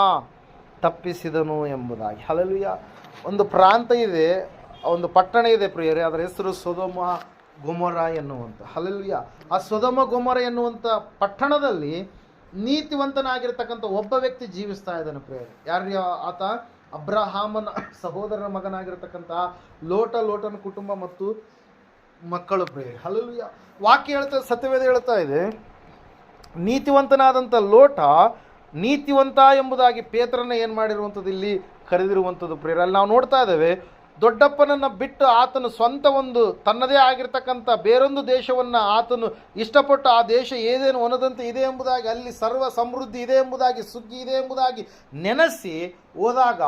ತಪ್ಪಿಸಿದನು ಎಂಬುದಾಗಿ. ಹಲ್ಲೆಲೂಯಾ. ಒಂದು ಪ್ರಾಂತ ಇದೆ, ಒಂದು ಪಟ್ಟಣ ಇದೆ ಪ್ರಿಯರೇ, ಅದರ ಹೆಸರು ಸೊದೊಮ ಗೊಮೊರ ಎನ್ನುವಂಥ. ಹಲ್ಲೆಲೂಯಾ. ಆ ಸೊದೊಮ ಗೊಮೊರ ಎನ್ನುವಂಥ ಪಟ್ಟಣದಲ್ಲಿ ನೀತಿವಂತನಾಗಿರ್ತಕ್ಕಂಥ ಒಬ್ಬ ವ್ಯಕ್ತಿ ಜೀವಿಸ್ತಾ ಇದ್ದಾನೆ ಪ್ರಿಯರೇ. ಯಾರು ಆತ? ಅಬ್ರಹಾಮನ ಸಹೋದರನ ಮಗನಾಗಿರ್ತಕ್ಕಂಥ ಲೋಟನ ಕುಟುಂಬ ಮತ್ತು ಮಕ್ಕಳು ಪ್ರಿಯರೇ. ಹಲ್ಲೆಲೂಯಾ. ವಾಕ್ಯ ಹೇಳ್ತಾ, ಸತ್ಯವೇದ ಹೇಳ್ತಾ ಇದೆ, ನೀತಿವಂತನಾದಂಥ ಲೋಟ ನೀತಿವಂತ ಎಂಬುದಾಗಿ ಪೇತ್ರನ ಏನು ಮಾಡಿರುವಂಥದ್ದು, ಇಲ್ಲಿ ಕರೆದಿರುವಂಥದ್ದು ಪ್ರಿಯರೇ. ಅಲ್ಲಿ ನಾವು ನೋಡ್ತಾ ಇದ್ದೇವೆ, ದೊಡ್ಡಪ್ಪನನ್ನು ಬಿಟ್ಟು ಆತನು ಸ್ವಂತ ಒಂದು ತನ್ನದೇ ಆಗಿರ್ತಕ್ಕಂಥ ಬೇರೊಂದು ದೇಶವನ್ನು ಆತನು ಇಷ್ಟಪಟ್ಟು, ಆ ದೇಶ ಏನೇನು ಒನದಂತೆ ಇದೆ ಎಂಬುದಾಗಿ, ಅಲ್ಲಿ ಸರ್ವ ಸಮೃದ್ಧಿ ಇದೆ ಎಂಬುದಾಗಿ, ಸುಗ್ಗಿ ಇದೆ ಎಂಬುದಾಗಿ ನೆನೆಸಿ ಹೋದಾಗ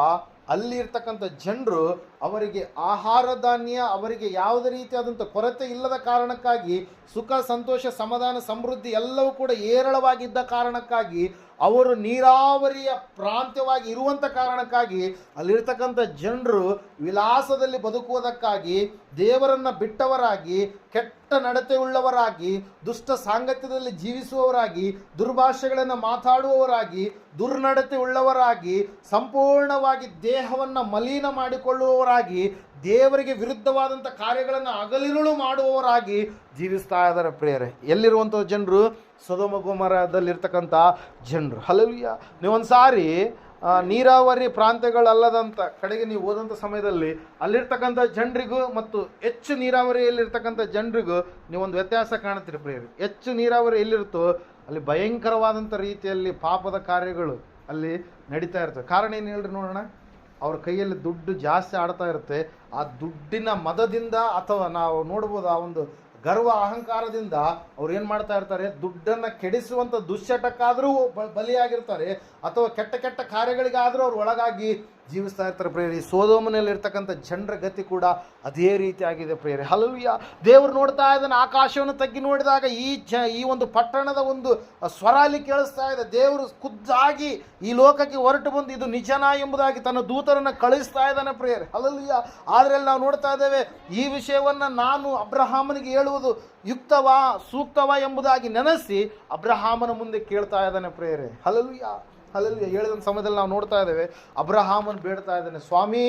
ಅಲ್ಲಿ ಇರ್ತಕ್ಕಂಥ ಜನರು ಅವರಿಗೆ ಆಹಾರ ಧಾನ್ಯ, ಅವರಿಗೆ ಯಾವುದೇ ರೀತಿಯಾದಂಥ ಕೊರತೆ ಇಲ್ಲದ ಕಾರಣಕ್ಕಾಗಿ ಸುಖ ಸಂತೋಷ ಸಮಾಧಾನ ಸಮೃದ್ಧಿ ಎಲ್ಲವೂ ಕೂಡ ಏರಳವಾಗಿದ್ದ ಕಾರಣಕ್ಕಾಗಿ, ಅವರು ನೀರಾವರಿಯ ಪ್ರಾಂತ್ಯವಾಗಿ ಇರುವಂಥ ಕಾರಣಕ್ಕಾಗಿ ಅಲ್ಲಿರ್ತಕ್ಕಂಥ ಜನರು ವಿಲಾಸದಲ್ಲಿ ಬದುಕುವುದಕ್ಕಾಗಿ, ದೇವರನ್ನು ಬಿಟ್ಟವರಾಗಿ, ಕೆಟ್ಟ ನಡತೆಯುಳ್ಳವರಾಗಿ, ದುಷ್ಟ ಸಾಂಗತ್ಯದಲ್ಲಿ ಜೀವಿಸುವವರಾಗಿ, ದುರ್ಭಾಷೆಗಳನ್ನು ಮಾತಾಡುವವರಾಗಿ, ದುರ್ನಡತೆ ಉಳ್ಳವರಾಗಿ, ಸಂಪೂರ್ಣವಾಗಿ ದೇಹವನ್ನು ಮಲಿನ ಮಾಡಿಕೊಳ್ಳುವವರಾಗಿ ಮಾಡುವವರಾಗಿ, ದೇವರಿಗೆ ವಿರುದ್ಧವಾದಂಥ ಕಾರ್ಯಗಳನ್ನು ಹಗಲಿರುಳು ಮಾಡುವವರಾಗಿ ಜೀವಿಸ್ತಾ ಇದ್ದಾರೆ ಪ್ರಿಯರೇ. ಎಲ್ಲಿರುವಂಥ ಜನರು? ಸೊದೋಮ ಗೊಮೋರದಲ್ಲಿರ್ತಕ್ಕಂಥ ಜನರು. ಹಲ್ಲೆಲೂಯಾ. ನೀವೊಂದು ಸಾರಿ ನೀರಾವರಿ ಪ್ರಾಂತ್ಯಗಳಲ್ಲದಂಥ ಕಡೆಗೆ ನೀವು ಹೋದಂಥ ಸಮಯದಲ್ಲಿ ಅಲ್ಲಿರ್ತಕ್ಕಂಥ ಜನರಿಗೂ ಮತ್ತು ಹೆಚ್ಚು ನೀರಾವರಿಯಲ್ಲಿರ್ತಕ್ಕಂಥ ಜನರಿಗೂ ನೀವೊಂದು ವ್ಯತ್ಯಾಸ ಕಾಣ್ತೀರಿ ಪ್ರಿಯರೇ. ಹೆಚ್ಚು ನೀರಾವರಿ ಎಲ್ಲಿರುತ್ತೋ ಅಲ್ಲಿ ಭಯಂಕರವಾದಂಥ ರೀತಿಯಲ್ಲಿ ಪಾಪದ ಕಾರ್ಯಗಳು ಅಲ್ಲಿ ನಡೀತಾ ಇರ್ತವೆ. ಕಾರಣ ಏನು ಹೇಳ್ರಿ ನೋಡೋಣ. ಅವ್ರ ಕೈಯಲ್ಲಿ ದುಡ್ಡು ಜಾಸ್ತಿ ಆಡ್ತಾ ಇರುತ್ತೆ. ಆ ದುಡ್ಡಿನ ಮದದಿಂದ ಅಥವಾ ನಾವು ನೋಡ್ಬೋದು ಆ ಒಂದು ಗರ್ವ ಅಹಂಕಾರದಿಂದ ಅವ್ರು ಏನು ಮಾಡ್ತಾ ಇರ್ತಾರೆ, ದುಡ್ಡನ್ನು ಕೆಡಿಸುವಂಥ ದುಶ್ಚಟಕ್ಕಾದರೂ ಬಲಿಯಾಗಿರ್ತಾರೆ, ಅಥವಾ ಕೆಟ್ಟ ಕೆಟ್ಟ ಕಾರ್ಯಗಳಿಗಾದರೂ ಅವ್ರು ಒಳಗಾಗಿ ಜೀವಿಸ್ತಾ ಇರ್ತಾರೆ ಪ್ರಿಯರೇ. ಸೊದೋಮನಲ್ಲಿ ಇರ್ತಕ್ಕಂಥ ಜನರ ಗತಿ ಕೂಡ ಅದೇ ರೀತಿ ಆಗಿದೆ ಪ್ರಿಯರೇ. ಹಲ್ಲೆಲೂಯಾ. ದೇವರು ನೋಡ್ತಾ ಇದ್ದಾನೆ. ಆಕಾಶವನ್ನು ತಗ್ಗಿ ನೋಡಿದಾಗ ಈ ಒಂದು ಪಟ್ಟಣದ ಒಂದು ಸ್ವರ ಅಲ್ಲಿ ಕೇಳಿಸ್ತಾ ಇದೆ. ದೇವರು ಖುದ್ದಾಗಿ ಈ ಲೋಕಕ್ಕೆ ಹೊರಟು ಬಂದು ಇದು ನಿಜನಾ ಎಂಬುದಾಗಿ ತನ್ನ ದೂತರನ್ನು ಕಳಿಸ್ತಾ ಇದ್ದಾನೆ ಪ್ರಿಯರೇ. ಹಲ್ಲೆಲೂಯಾ. ಆದರೆ ನಾವು ನೋಡ್ತಾ ಇದ್ದೇವೆ, ಈ ವಿಷಯವನ್ನು ನಾನು ಅಬ್ರಹಾಮನಿಗೆ ಹೇಳುವುದು ಯುಕ್ತವಾ ಸೂಕ್ತವಾ ಎಂಬುದಾಗಿ ನೆನೆಸಿ ಅಬ್ರಹಾಮನ ಮುಂದೆ ಕೇಳ್ತಾ ಇದ್ದಾನೆ ಪ್ರಿಯರೇ. ಹಲ್ಲೆಲೂಯಾ. ಹಲ್ಲೆಲೂಯಾ. ಹೇಳಿದ ಸಮಯದಲ್ಲಿ ನಾವು ನೋಡ್ತಾ ಇದ್ದೇವೆ, ಅಬ್ರಹಾಮನ್ ಬೇಡ್ತಾ ಇದ್ದಾನೆ, ಸ್ವಾಮಿ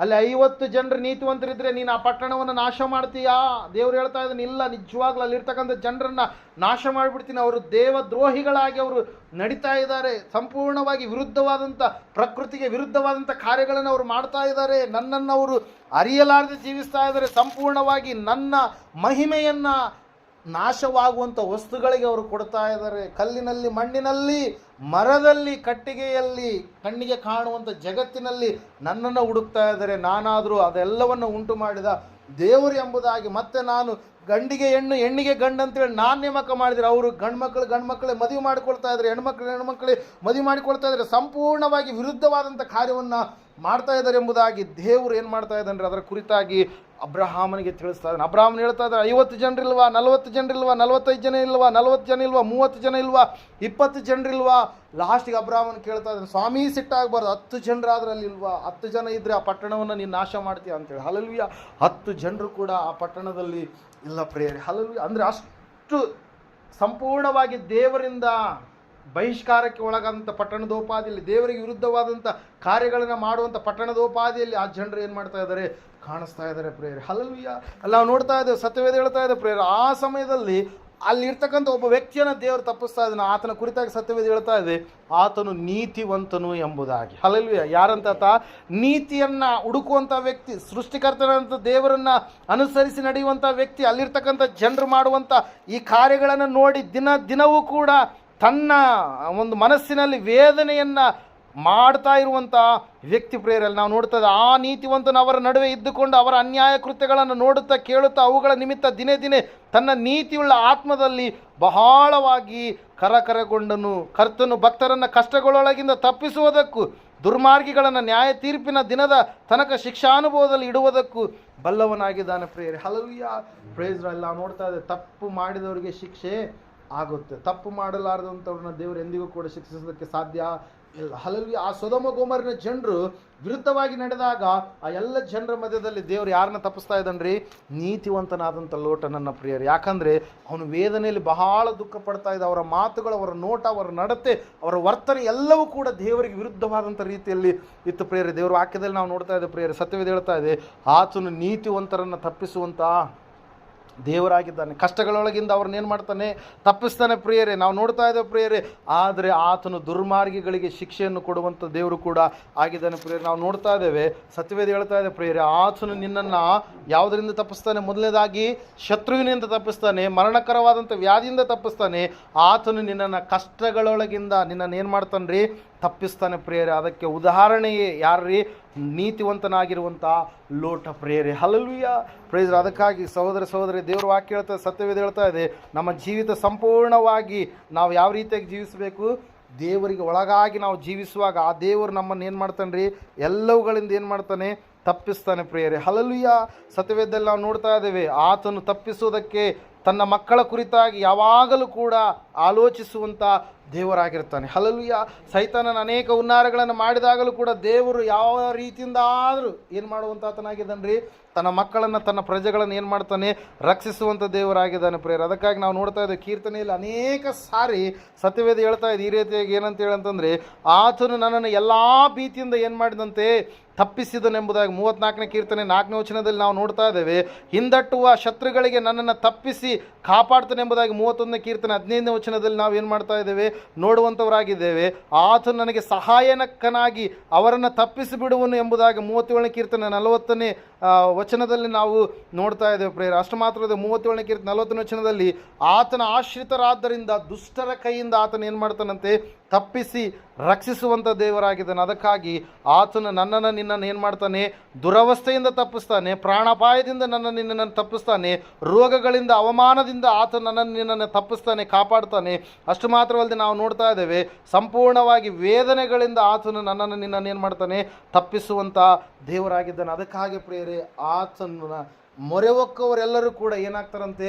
ಅಲ್ಲಿ 50 ಜನರು ನೀತಿವಂತರಿದ್ರೆ ನೀನು ಆ ಪಟ್ಟಣವನ್ನು ನಾಶ ಮಾಡ್ತೀಯಾ? ದೇವ್ರು ಹೇಳ್ತಾ ಇದ್ದಾನೆ, ಇಲ್ಲ, ನಿಜವಾಗ್ಲೂ ಅಲ್ಲಿರ್ತಕ್ಕಂಥ ಜನರನ್ನ ನಾಶ ಮಾಡಿಬಿಡ್ತೀನಿ. ಅವರು ದೇವದ್ರೋಹಿಗಳಾಗಿ ಅವರು ನಡೀತಾ ಇದ್ದಾರೆ. ಸಂಪೂರ್ಣವಾಗಿ ವಿರುದ್ಧವಾದಂಥ, ಪ್ರಕೃತಿಗೆ ವಿರುದ್ಧವಾದಂಥ ಕಾರ್ಯಗಳನ್ನು ಅವರು ಮಾಡ್ತಾ ಇದ್ದಾರೆ. ನನ್ನನ್ನು ಅವರು ಅರಿಯಲಾರದೆ ಜೀವಿಸ್ತಾ ಇದ್ದಾರೆ. ಸಂಪೂರ್ಣವಾಗಿ ನನ್ನ ಮಹಿಮೆಯನ್ನು ನಾಶವಾಗುವಂಥ ವಸ್ತುಗಳಿಗೆ ಅವರು ಕೊಡ್ತಾ ಇದ್ದಾರೆ. ಕಲ್ಲಿನಲ್ಲಿ, ಮಣ್ಣಿನಲ್ಲಿ, ಮರದಲ್ಲಿ, ಕಟ್ಟಿಗೆಯಲ್ಲಿ, ಕಣ್ಣಿಗೆ ಕಾಣುವಂಥ ಜಗತ್ತಿನಲ್ಲಿ ನನ್ನನ್ನು ಹುಡುಕ್ತಾ ಇದ್ದಾರೆ. ನಾನಾದರೂ ಅದೆಲ್ಲವನ್ನು ಉಂಟು ಮಾಡಿದ ದೇವರು ಎಂಬುದಾಗಿ, ಮತ್ತೆ ನಾನು ಗಂಡಿಗೆ ಹೆಣ್ಣು, ಹೆಣ್ಣಿಗೆ ಗಂಡು ಅಂತೇಳಿ ನಾನು ನೇಮಕ ಮಾಡಿದರೆ ಅವರು ಗಂಡು ಮಕ್ಕಳೇ ಮದುವೆ ಮಾಡಿಕೊಳ್ತಾ ಇದ್ದಾರೆ, ಹೆಣ್ಮಕ್ಳೇ ಮದುವೆ ಮಾಡಿಕೊಳ್ತಾ ಇದ್ದಾರೆ. ಸಂಪೂರ್ಣವಾಗಿ ವಿರುದ್ಧವಾದಂಥ ಕಾರ್ಯವನ್ನು ಮಾಡ್ತಾ ಇದ್ದಾರೆ ಎಂಬುದಾಗಿ ದೇವರು ಏನು ಮಾಡ್ತಾ ಇದ್ದಾನೆ ಅದರ ಕುರಿತಾಗಿ ಅಬ್ರಹಾಮನಿಗೆ ತಿಳಿಸ್ತಾ ಇದ್ದಾನೆ. ಅಬ್ರಹಾಮನ್ ಹೇಳ್ತಾ ಇದ್ದಾರೆ, 50 ಜನರಿಲ್ವಾ, 40 ಜನರಿಲ್ವಾ, 45 ಜನ ಇಲ್ವಾ, 40 ಜನ ಇಲ್ವಾ, 30 ಜನ ಇಲ್ವಾ, 20 ಜನರಿಲ್ವಾ? ಲಾಸ್ಟಿಗೆ ಅಬ್ರಹಾಮನ್ ಕೇಳ್ತಾ ಇದ್ದಾನೆ, ಸ್ವಾಮಿ ಸಿಟ್ಟಾಗಬಾರ್ದು, 10 ಜನರಾದ್ರೆ ಅಲ್ಲಿ ಇಲ್ವಾ? 10 ಜನ ಇದ್ದರೆ ಆ ಪಟ್ಟಣವನ್ನು ನೀನು ನಾಶ ಮಾಡ್ತೀಯ ಅಂತೇಳಿ. ಹಲ್ಲೆಲೂಯಾ. 10 ಜನರು ಕೂಡ ಆ ಪಟ್ಟಣದಲ್ಲಿ ಇಲ್ಲ ಪ್ರಿಯರೇ. ಹಲ್ಲೆಲೂಯಾ. ಅಂದರೆ ಅಷ್ಟು ಸಂಪೂರ್ಣವಾಗಿ ದೇವರಿಂದ ಬಹಿಷ್ಕಾರಕ್ಕೆ ಒಳಗಾದಂಥ ಪಟ್ಟಣದೋಪಾದಿಯಲ್ಲಿ, ದೇವರಿಗೆ ವಿರುದ್ಧವಾದಂಥ ಕಾರ್ಯಗಳನ್ನು ಮಾಡುವಂಥ ಪಟ್ಟಣದೋಪಾದಿಯಲ್ಲಿ ಆ ಜನರು ಏನು ಮಾಡ್ತಾ ಇದ್ದಾರೆ, ಕಾಣಿಸ್ತಾ ಇದ್ದಾರೆ ಪ್ರಿಯರೇ. ಹಲ್ಲೆಲೂಯಾ. ಅಲ್ಲಿ ನಾವು ನೋಡ್ತಾ ಇದ್ದೇವೆ, ಸತ್ಯವೇದ ಹೇಳ್ತಾ ಇದೆ ಪ್ರಿಯರೇ, ಆ ಸಮಯದಲ್ಲಿ ಅಲ್ಲಿರ್ತಕ್ಕಂಥ ಒಬ್ಬ ವ್ಯಕ್ತಿಯನ್ನು ದೇವರು ತಪ್ಪಿಸ್ತಾ ಇದ್ದಾನೆ. ಆತನ ಕುರಿತಾಗಿ ಸತ್ಯವೇದ ಹೇಳ್ತಾ ಇದೆ, ಆತನು ನೀತಿವಂತನು ಎಂಬುದಾಗಿ. ಹಲ್ಲೆಲೂಯಾ. ಯಾರಂತ? ನೀತಿಯನ್ನು ಹುಡುಕುವಂಥ ವ್ಯಕ್ತಿ, ಸೃಷ್ಟಿಕರ್ತನಂತ ದೇವರನ್ನು ಅನುಸರಿಸಿ ನಡೆಯುವಂಥ ವ್ಯಕ್ತಿ. ಅಲ್ಲಿರ್ತಕ್ಕಂಥ ಜನರು ಮಾಡುವಂಥ ಈ ಕಾರ್ಯಗಳನ್ನು ನೋಡಿ ದಿನವೂ ಕೂಡ ತನ್ನ ಒಂದು ಮನಸ್ಸಿನಲ್ಲಿ ವೇದನೆಯನ್ನು ಮಾಡ್ತಾ ಇರುವಂಥ ವ್ಯಕ್ತಿ ಪ್ರಿಯರಲ್ಲಿ ನಾವು ನೋಡ್ತಾ ಇದ್ದೇವೆ. ಆ ನೀತಿವಂತನು ಅವರ ನಡುವೆ ಇದ್ದುಕೊಂಡು ಅವರ ಅನ್ಯಾಯ ಕೃತ್ಯಗಳನ್ನು ನೋಡುತ್ತಾ ಕೇಳುತ್ತಾ ಅವುಗಳ ನಿಮಿತ್ತ ದಿನೇ ದಿನೇ ತನ್ನ ನೀತಿಯುಳ್ಳ ಆತ್ಮದಲ್ಲಿ ಬಹಳವಾಗಿ ಕರಕರಗೊಂಡನು. ಕರ್ತನು ಭಕ್ತರನ್ನು ಕಷ್ಟಗಳೊಳಗಿಂದ ತಪ್ಪಿಸುವುದಕ್ಕೂ ದುರ್ಮಾರ್ಗಿಗಳನ್ನು ನ್ಯಾಯ ತೀರ್ಪಿನ ದಿನದ ತನಕ ಶಿಕ್ಷಾನುಭವದಲ್ಲಿ ಇಡುವುದಕ್ಕೂ ಬಲ್ಲವನಾಗಿದ್ದಾನೆ ಪ್ರಿಯರೇ. ಹಲ್ಲೆಲೂಯಾ. Praise Lord. ನಾವು ನೋಡ್ತಾ ಇದ್ದೇವೆ, ತಪ್ಪು ಮಾಡಿದವರಿಗೆ ಶಿಕ್ಷೆ ಆಗುತ್ತೆ, ತಪ್ಪು ಮಾಡಲಾರದಂಥವ್ರನ್ನ ದೇವರು ಎಂದಿಗೂ ಕೂಡ ಶಿಕ್ಷಿಸೋದಕ್ಕೆ ಸಾಧ್ಯ ಇಲ್ಲ. ಹಲ್ಲೆಲೂಯಾ. ಆ ಸೊದೋಮ ಗೊಮೋರನ ಜನರು ವಿರುದ್ಧವಾಗಿ ನಡೆದಾಗ ಆ ಎಲ್ಲ ಜನರ ಮಧ್ಯದಲ್ಲಿ ದೇವರು ಯಾರನ್ನ ತಪ್ಪಿಸ್ತಾ ಇದ್ದಾನ್ರಿ? ನೀತಿವಂತನಾದಂಥ ಲೋಟನನ್ನ ಪ್ರಿಯರು. ಯಾಕಂದರೆ ಅವನು ವೇದನೆಯಲ್ಲಿ ಬಹಳ ದುಃಖ ಪಡ್ತಾ ಇದ್ದ. ಅವರ ಮಾತುಗಳು, ಅವರ ನೋಟ, ಅವರ ನಡತೆ, ಅವರ ವರ್ತನೆ ಎಲ್ಲವೂ ಕೂಡ ದೇವರಿಗೆ ವಿರುದ್ಧವಾದಂಥ ರೀತಿಯಲ್ಲಿ ಇತ್ತು ಪ್ರಿಯರೇ. ದೇವರ ವಾಕ್ಯದಲ್ಲಿ ನಾವು ನೋಡ್ತಾ ಇದ್ದೇವೆ ಪ್ರಿಯರೇ, ಸತ್ಯವೇದ ಹೇಳ್ತಾ ಇದೆ, ಆತನು ನೀತಿವಂತರನ್ನು ತಪ್ಪಿಸುವಂಥ ದೇವರಾಗಿದ್ದಾನೆ. ಕಷ್ಟಗಳೊಳಗಿಂದ ಅವ್ರನ್ನೇನು ಮಾಡ್ತಾನೆ? ತಪ್ಪಿಸ್ತಾನೆ ಪ್ರಿಯರೇ. ನಾವು ನೋಡ್ತಾ ಇದ್ದೇವೆ ಪ್ರಿಯರೇ. ಆದರೆ ಆತನು ದುರ್ಮಾರ್ಗಿಗಳಿಗೆ ಶಿಕ್ಷೆಯನ್ನು ಕೊಡುವಂಥ ದೇವರು ಕೂಡ ಆಗಿದ್ದಾನೆ ಪ್ರಿಯರೇ. ನಾವು ನೋಡ್ತಾ ಇದ್ದೇವೆ, ಸತ್ಯವೇದ ಹೇಳ್ತಾ ಇದೆ ಪ್ರಿಯರೇ, ಆತನು ನಿನ್ನನ್ನು ಯಾವುದರಿಂದ ತಪ್ಪಿಸ್ತಾನೆ? ಮೊದಲನೇದಾಗಿ ಶತ್ರುವಿನಿಂದ ತಪ್ಪಿಸ್ತಾನೆ, ಮರಣಕರವಾದಂಥ ವ್ಯಾಧಿಯಿಂದ ತಪ್ಪಿಸ್ತಾನೆ. ಆತನು ನಿನ್ನನ್ನು ಕಷ್ಟಗಳೊಳಗಿಂದ ನಿನ್ನನ್ನು ಏನು ಮಾಡ್ತಾನೆ ರೀ? ತಪ್ಪಿಸ್ತಾನೆ ಪ್ರಿಯರೇ. ಅದಕ್ಕೆ ಉದಾಹರಣೆಯೇ ಯಾರ್ರೀ? ನೀತಿವಂತನಾಗಿರುವಂಥ ಲೋಟ ಪ್ರಿಯರೇ. ಹಲ್ಲೆಲೂಯಾ. ಪ್ರೈಸ್. ಅದಕ್ಕಾಗಿ ಸಹೋದರಿ ದೇವರ ವಾಕ್ಯ ಹೇಳ್ತಾ, ಸತ್ಯವೇದ ಹೇಳ್ತಾ ಇದೆ, ನಮ್ಮ ಜೀವಿತ ಸಂಪೂರ್ಣವಾಗಿ ನಾವು ಯಾವ ರೀತಿಯಾಗಿ ಜೀವಿಸಬೇಕು? ದೇವರಿಗೆ ಒಳಗಾಗಿ ನಾವು ಜೀವಿಸುವಾಗ ಆ ದೇವರು ನಮ್ಮನ್ನು ಏನು ಮಾಡ್ತಾನೆ ರೀ? ಎಲ್ಲವುಗಳಿಂದ ಏನು ಮಾಡ್ತಾನೆ? ತಪ್ಪಿಸ್ತಾನೆ ಪ್ರಿಯರೇ. ಹಲ್ಲೆಲೂಯಾ. ಸತ್ಯವೇದದಲ್ಲಿ ನಾವು ನೋಡ್ತಾ ಇದ್ದೇವೆ, ಆತನು ತಪ್ಪಿಸುವುದಕ್ಕೆ ತನ್ನ ಮಕ್ಕಳ ಕುರಿತಾಗಿ ಯಾವಾಗಲೂ ಕೂಡ ಆಲೋಚಿಸುವಂಥ ದೇವರಾಗಿರ್ತಾನೆ. ಹಲ್ಲೆಲೂಯಾ. ಸೈತಾನನ ಅನೇಕ ಹುನ್ನಾರಗಳನ್ನು ಮಾಡಿದಾಗಲೂ ಕೂಡ ದೇವರು ಯಾವ ರೀತಿಯಿಂದ ಆದರೂ ಏನು ಮಾಡುವಂಥ ಆತನಾಗಿದ್ದಾನೆ ರೀ? ತನ್ನ ಮಕ್ಕಳನ್ನು, ತನ್ನ ಪ್ರಜೆಗಳನ್ನು ಏನು ಮಾಡ್ತಾನೆ? ರಕ್ಷಿಸುವಂಥ ದೇವರಾಗಿದ್ದಾನೆ ಪ್ರಿಯರೇ. ಅದಕ್ಕಾಗಿ ನಾವು ನೋಡ್ತಾ ಇದ್ದೇವೆ, ಕೀರ್ತನೆಯಲ್ಲಿ ಅನೇಕ ಸಾರಿ ಸತ್ಯವೇದ ಹೇಳ್ತಾ ಇದೆ ಈ ರೀತಿಯಾಗಿ ಏನಂತ ಹೇಳಂತಂದರೆ, ಆತನು ನನ್ನನ್ನು ಎಲ್ಲ ಭೀತಿಯಿಂದ ಏನು ಮಾಡಿದಂತೆ? ತಪ್ಪಿಸಿದನೆಂಬುದಾಗಿ 34ನೇ ಕೀರ್ತನೆ 4ನೇ ವಚನದಲ್ಲಿ ನಾವು ನೋಡ್ತಾ ಇದ್ದೇವೆ. ಹಿಂದಟ್ಟುವ ಶತ್ರುಗಳಿಗೆ ನನ್ನನ್ನು ತಪ್ಪಿಸಿ ಕಾಪಾಡ್ತಾನೆಂಬುದಾಗಿ 31ನೇ ಕೀರ್ತನೆ 15ನೇ ವಚನದಲ್ಲಿ ನಾವು ಏನು ಮಾಡ್ತಾ ಇದ್ದೇವೆ, ನೋಡುವಂಥವರಾಗಿದ್ದೇವೆ. ಆತನು ನನಗೆ ಸಹಾಯಕನಾಗಿ ಅವರನ್ನು ತಪ್ಪಿಸಿ ಬಿಡುವನು ಎಂಬುದಾಗಿ 37ನೇ ಕೀರ್ತನೆ 40ನೇ ವಚನದಲ್ಲಿ ನಾವು ನೋಡ್ತಾ ಇದ್ದೇವೆ ಪ್ರೇರ. ಅಷ್ಟು ಮಾತ್ರವೇ 37ನೇ ಕೀರ್ತನೆ 40ನೇ ವಚನದಲ್ಲಿ ಆತನ ಆಶ್ರಿತರಾದ್ದರಿಂದ ದುಷ್ಟರ ಕೈಯಿಂದ ಆತನ ಏನು ಮಾಡ್ತಾನಂತೆ, ತಪ್ಪಿಸಿ ರಕ್ಷಿಸುವಂಥ ದೇವರಾಗಿದ್ದಾನೆ. ಅದಕ್ಕಾಗಿ ಆತನು ನನ್ನನ್ನು ನಿನ್ನನ್ನು ಏನು ಮಾಡ್ತಾನೆ, ದುರವಸ್ಥೆಯಿಂದ ತಪ್ಪಿಸ್ತಾನೆ, ಪ್ರಾಣಾಪಾಯದಿಂದ ನಿನ್ನನ್ನು ತಪ್ಪಿಸ್ತಾನೆ, ರೋಗಗಳಿಂದ ಅವಮಾನದಿಂದ ಆತನು ನನ್ನನ್ನು ನಿನ್ನನ್ನು ತಪ್ಪಿಸ್ತಾನೆ, ಕಾಪಾಡ್ತಾನೆ. ಅಷ್ಟು ಮಾತ್ರವಲ್ಲದೆ ನಾವು ನೋಡ್ತಾ ಇದ್ದೇವೆ, ಸಂಪೂರ್ಣವಾಗಿ ವೇದನೆಗಳಿಂದ ಆತನು ನನ್ನನ್ನು ನಿನ್ನನ್ನು ಏನು ಮಾಡ್ತಾನೆ, ತಪ್ಪಿಸುವಂಥ ದೇವರಾಗಿದ್ದಾನೆ. ಅದಕ್ಕಾಗಿ ಪ್ರಿಯರೇ, ಆತನ ಮೊರೆ ಹೊಕ್ಕವರೆಲ್ಲರೂ ಕೂಡ ಏನಾಗ್ತಾರಂತೆ,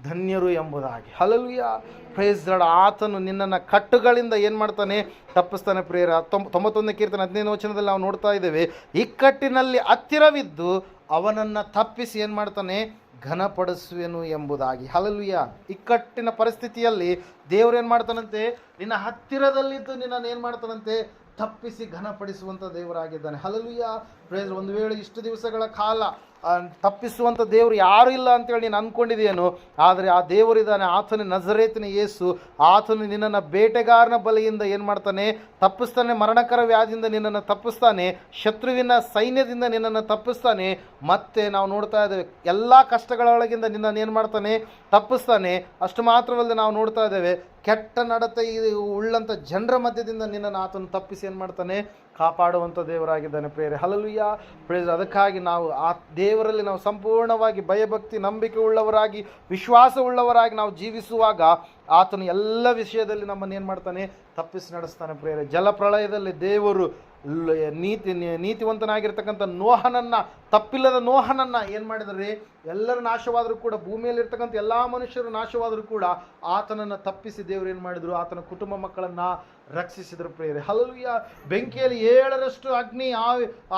ಧನ್ಯರು ಎಂಬುದಾಗಿ. Hallelujah, praise the Lord. ಆತನು ನಿನ್ನನ್ನು ಕಟ್ಟುಗಳಿಂದ ಏನು ಮಾಡ್ತಾನೆ, ತಪ್ಪಿಸ್ತಾನೆ ಪ್ರಿಯರ. 91ನೇ ಕೀರ್ತನೆ 15ನೇ ವಚನದಲ್ಲಿ ನಾವು ನೋಡ್ತಾ ಇದ್ದೇವೆ, ಇಕ್ಕಟ್ಟಿನಲ್ಲಿ ಹತ್ತಿರವಿದ್ದು ಅವನನ್ನು ತಪ್ಪಿಸಿ ಏನು ಮಾಡ್ತಾನೆ, ಘನಪಡಿಸುವೆನು ಎಂಬುದಾಗಿ. ಹಲ್ಲೆಲೂಯಾ. ಇಕ್ಕಟ್ಟಿನ ಪರಿಸ್ಥಿತಿಯಲ್ಲಿ ದೇವರು ಏನು ಮಾಡ್ತಾನಂತೆ, ನಿನ್ನ ಹತ್ತಿರದಲ್ಲಿದ್ದು ನಿನ್ನನ್ನು ಏನು ಮಾಡ್ತಾನಂತೆ, ತಪ್ಪಿಸಿ ಘನಪಡಿಸುವಂಥ ದೇವರಾಗಿದ್ದಾನೆ. Hallelujah, price. ಒಂದು ವೇಳೆ ಇಷ್ಟು ದಿವಸಗಳ ಕಾಲ ತಪ್ಪಿಸುವಂಥ ದೇವರು ಯಾರೂ ಇಲ್ಲ ಅಂತೇಳಿ ನೀನು ಅಂದ್ಕೊಂಡಿದೆಯೇನು, ಆದರೆ ಆ ದೇವರಿದ್ದಾನೆ. ಆತನ ನಜರೇತಿನ ಯೇಸು, ಆತನು ನಿನ್ನನ್ನು ಬೇಟೆಗಾರನ ಬಲೆಯಿಂದ ಏನು ಮಾಡ್ತಾನೆ, ತಪ್ಪಿಸ್ತಾನೆ. ಮರಣಕರ ವ್ಯಾಧಿಯಿಂದ ನಿನ್ನನ್ನು ತಪ್ಪಿಸ್ತಾನೆ, ಶತ್ರುವಿನ ಸೈನ್ಯದಿಂದ ನಿನ್ನನ್ನು ತಪ್ಪಿಸ್ತಾನೆ. ಮತ್ತೆ ನಾವು ನೋಡ್ತಾ ಇದ್ದೇವೆ, ಎಲ್ಲ ಕಷ್ಟಗಳೊಳಗಿಂದ ನಿನ್ನನ್ನು ಏನು ಮಾಡ್ತಾನೆ, ತಪ್ಪಿಸ್ತಾನೆ. ಅಷ್ಟು ಮಾತ್ರವಲ್ಲದೆ ನಾವು ನೋಡ್ತಾ ಇದ್ದೇವೆ, ಕೆಟ್ಟ ನಡತೆ ಉಳ್ಳಂಥ ಜನರ ಮಧ್ಯದಿಂದ ನಿನ್ನನ್ನು ಆತನು ತಪ್ಪಿಸಿ ಏನು ಮಾಡ್ತಾನೆ, ಕಾಪಾಡುವಂಥ ದೇವರಾಗಿದ್ದಾನೆ ಪ್ರೇರೆ. Hallelujah, praise. ಅದಕ್ಕಾಗಿ ನಾವು ಆ ದೇವರಲ್ಲಿ ನಾವು ಸಂಪೂರ್ಣವಾಗಿ ಭಯಭಕ್ತಿ ನಂಬಿಕೆ ಉಳ್ಳವರಾಗಿ ವಿಶ್ವಾಸ ಉಳ್ಳವರಾಗಿ ನಾವು ಜೀವಿಸುವಾಗ ಆತನು ಎಲ್ಲ ವಿಷಯದಲ್ಲಿ ನಮ್ಮನ್ನು ಏನು ಮಾಡ್ತಾನೆ, ತಪ್ಪಿಸಿ ನಡೆಸ್ತಾನೆ ಪ್ರೇರೆ. ಜಲಪ್ರಳಯದಲ್ಲಿ ದೇವರು ನೀತಿವಂತನಾಗಿರ್ತಕ್ಕಂಥ ನೋಹನನ್ನು, ತಪ್ಪಿಲ್ಲದ ನೋಹನನ್ನು ಏನು ಮಾಡಿದರೆ, ಎಲ್ಲರೂ ನಾಶವಾದರೂ ಕೂಡ, ಭೂಮಿಯಲ್ಲಿರ್ತಕ್ಕಂಥ ಎಲ್ಲ ಮನುಷ್ಯರು ನಾಶವಾದರೂ ಕೂಡ ಆತನನ್ನು ತಪ್ಪಿಸಿ ದೇವರು ಏನು ಮಾಡಿದರು, ಆತನ ಕುಟುಂಬ ಮಕ್ಕಳನ್ನು ರಕ್ಷಿಸಿದರು ಪ್ರೇರೆ. ಹಲ್ಲೆಲೂಯಾ. ಬೆಂಕಿಯಲ್ಲಿ 7ರಷ್ಟು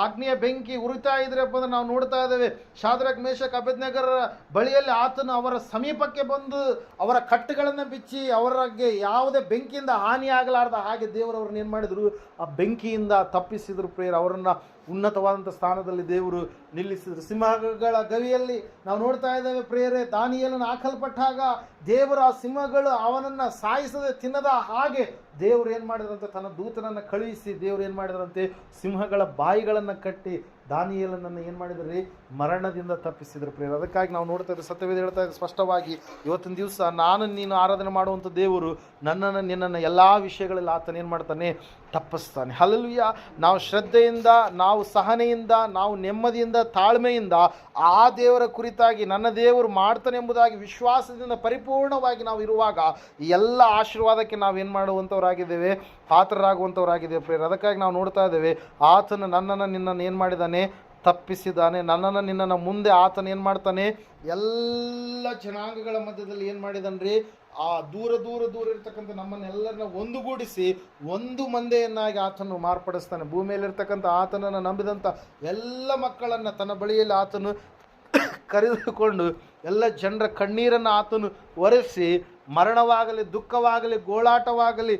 ಅಗ್ನಿಯ ಬೆಂಕಿ ಉರಿತಾ ಇದ್ರಪ್ಪ ಅಂದ್ರೆ ನಾವು ನೋಡ್ತಾ ಇದ್ದೇವೆ. ಶಾದ್ರಕ್, ಮೇಷಕ್, ಅಬೇದ್ನೆಗೋರ ಬಳಿಯಲ್ಲಿ ಆತನು ಅವರ ಸಮೀಪಕ್ಕೆ ಬಂದು ಅವರ ಕಟ್ಟುಗಳನ್ನು ಬಿಚ್ಚಿ ಅವರಿಗೆ ಯಾವುದೇ ಬೆಂಕಿಯಿಂದ ಹಾನಿಯಾಗಲಾರ್ದ ಹಾಗೆ ದೇವರವ್ರನ್ನ ಏನು ಮಾಡಿದರು, ಆ ಬೆಂಕಿಯಿಂದ ತಪ್ಪಿಸಿದರು ಪ್ರೇರ. ಅವರನ್ನು ಉನ್ನತವಾದಂಥ ಸ್ಥಾನದಲ್ಲಿ ದೇವರು ನಿಲ್ಲಿಸಿದರು. ಸಿಂಹಗಳ ಗವಿಯಲ್ಲಿ ನಾವು ನೋಡ್ತಾ ಇದ್ದೇವೆ ಪ್ರೇರೆ, ದಾನಿಯೇಲನು ಹಾಕಲ್ಪಟ್ಟಾಗ ದೇವರ ಆ ಸಿಂಹಗಳು ಅವನನ್ನು ಸಾಯಿಸದೆ ತಿನ್ನದ ಹಾಗೆ ದೇವರು ಏನು ಮಾಡಿದ್ರಂತೆ, ತನ್ನ ದೂತನನ್ನು ಕಳುಹಿಸಿ ದೇವರು ಏನು ಮಾಡಿದ್ರಂತೆ, ಸಿಂಹಗಳ ಬಾಯಿಗಳನ್ನು ಕಟ್ಟಿ ದಾನಿಯೇಲನನ್ನು ಏನು ಮಾಡಿದ್ರಿ, ಮರಣದಿಂದ ತಪ್ಪಿಸಿದ್ರು ಪ್ರೇರ. ಅದಕ್ಕಾಗಿ ನಾವು ನೋಡ್ತಾ ಇದ್ದೇವೆ, ಸತ್ಯವೇದ ಹೇಳ್ತಾ ಇದ್ದೆ ಸ್ಪಷ್ಟವಾಗಿ, ಇವತ್ತಿನ ದಿವಸ ನಾನು ನೀನು ಆರಾಧನೆ ಮಾಡುವಂಥ ದೇವರು ನನ್ನನ್ನು ನಿನ್ನನ್ನು ಎಲ್ಲ ವಿಷಯಗಳಲ್ಲಿ ಆತನ ಏನು ಮಾಡ್ತಾನೆ, ತಪ್ಪಿಸ್ತಾನೆ. ಹಲ್ಲೆಲೂಯಾ. ನಾವು ಶ್ರದ್ಧೆಯಿಂದ, ನಾವು ಸಹನೆಯಿಂದ, ನಾವು ನೆಮ್ಮದಿಯಿಂದ, ತಾಳ್ಮೆಯಿಂದ ಆ ದೇವರ ಕುರಿತಾಗಿ ನನ್ನ ದೇವರು ಮಾಡ್ತಾನೆ ಎಂಬುದಾಗಿ ವಿಶ್ವಾಸದಿಂದ ಪರಿಪೂರ್ಣವಾಗಿ ನಾವು ಇರುವಾಗ ಈ ಎಲ್ಲ ಆಶೀರ್ವಾದಕ್ಕೆ ನಾವೇನು ಮಾಡುವಂಥವರಾಗಿದ್ದೇವೆ, ಪಾತ್ರರಾಗುವಂಥವರಾಗಿದ್ದೇವೆ ಪ್ರೇರ. ಅದಕ್ಕಾಗಿ ನಾವು ನೋಡ್ತಾ ಇದ್ದೇವೆ, ಆತನು ನನ್ನನ್ನು ನಿನ್ನನ್ನು ಏನು ಮಾಡಿದ್ದಾನೆ, ತಪ್ಪಿಸಿದ್ದಾನೆ. ನನ್ನನ್ನು ನಿನ್ನನ್ನು ಮುಂದೆ ಆತನ ಏನು ಮಾಡ್ತಾನೆ, ಎಲ್ಲ ಜನಾಂಗಗಳ ಮಧ್ಯದಲ್ಲಿ ಏನು ಮಾಡಿದನ್ರಿ, ಆ ದೂರ ದೂರ ದೂರ ಇರ್ತಕ್ಕಂಥ ನಮ್ಮನ್ನೆಲ್ಲರನ್ನ ಒಂದುಗೂಡಿಸಿ ಒಂದು ಮಂದೆಯನ್ನಾಗಿ ಆತನು ಮಾರ್ಪಡಿಸ್ತಾನೆ. ಭೂಮಿಯಲ್ಲಿರ್ತಕ್ಕಂಥ ಆತನನ್ನು ನಂಬಿದಂಥ ಎಲ್ಲ ಮಕ್ಕಳನ್ನು ತನ್ನ ಬಳಿಯಲ್ಲಿ ಆತನು ಕರೆದುಕೊಂಡು ಎಲ್ಲ ಜನರ ಕಣ್ಣೀರನ್ನು ಆತನು ಒರೆಸಿ, ಮರಣವಾಗಲಿ, ದುಃಖವಾಗಲಿ, ಗೋಳಾಟವಾಗಲಿ,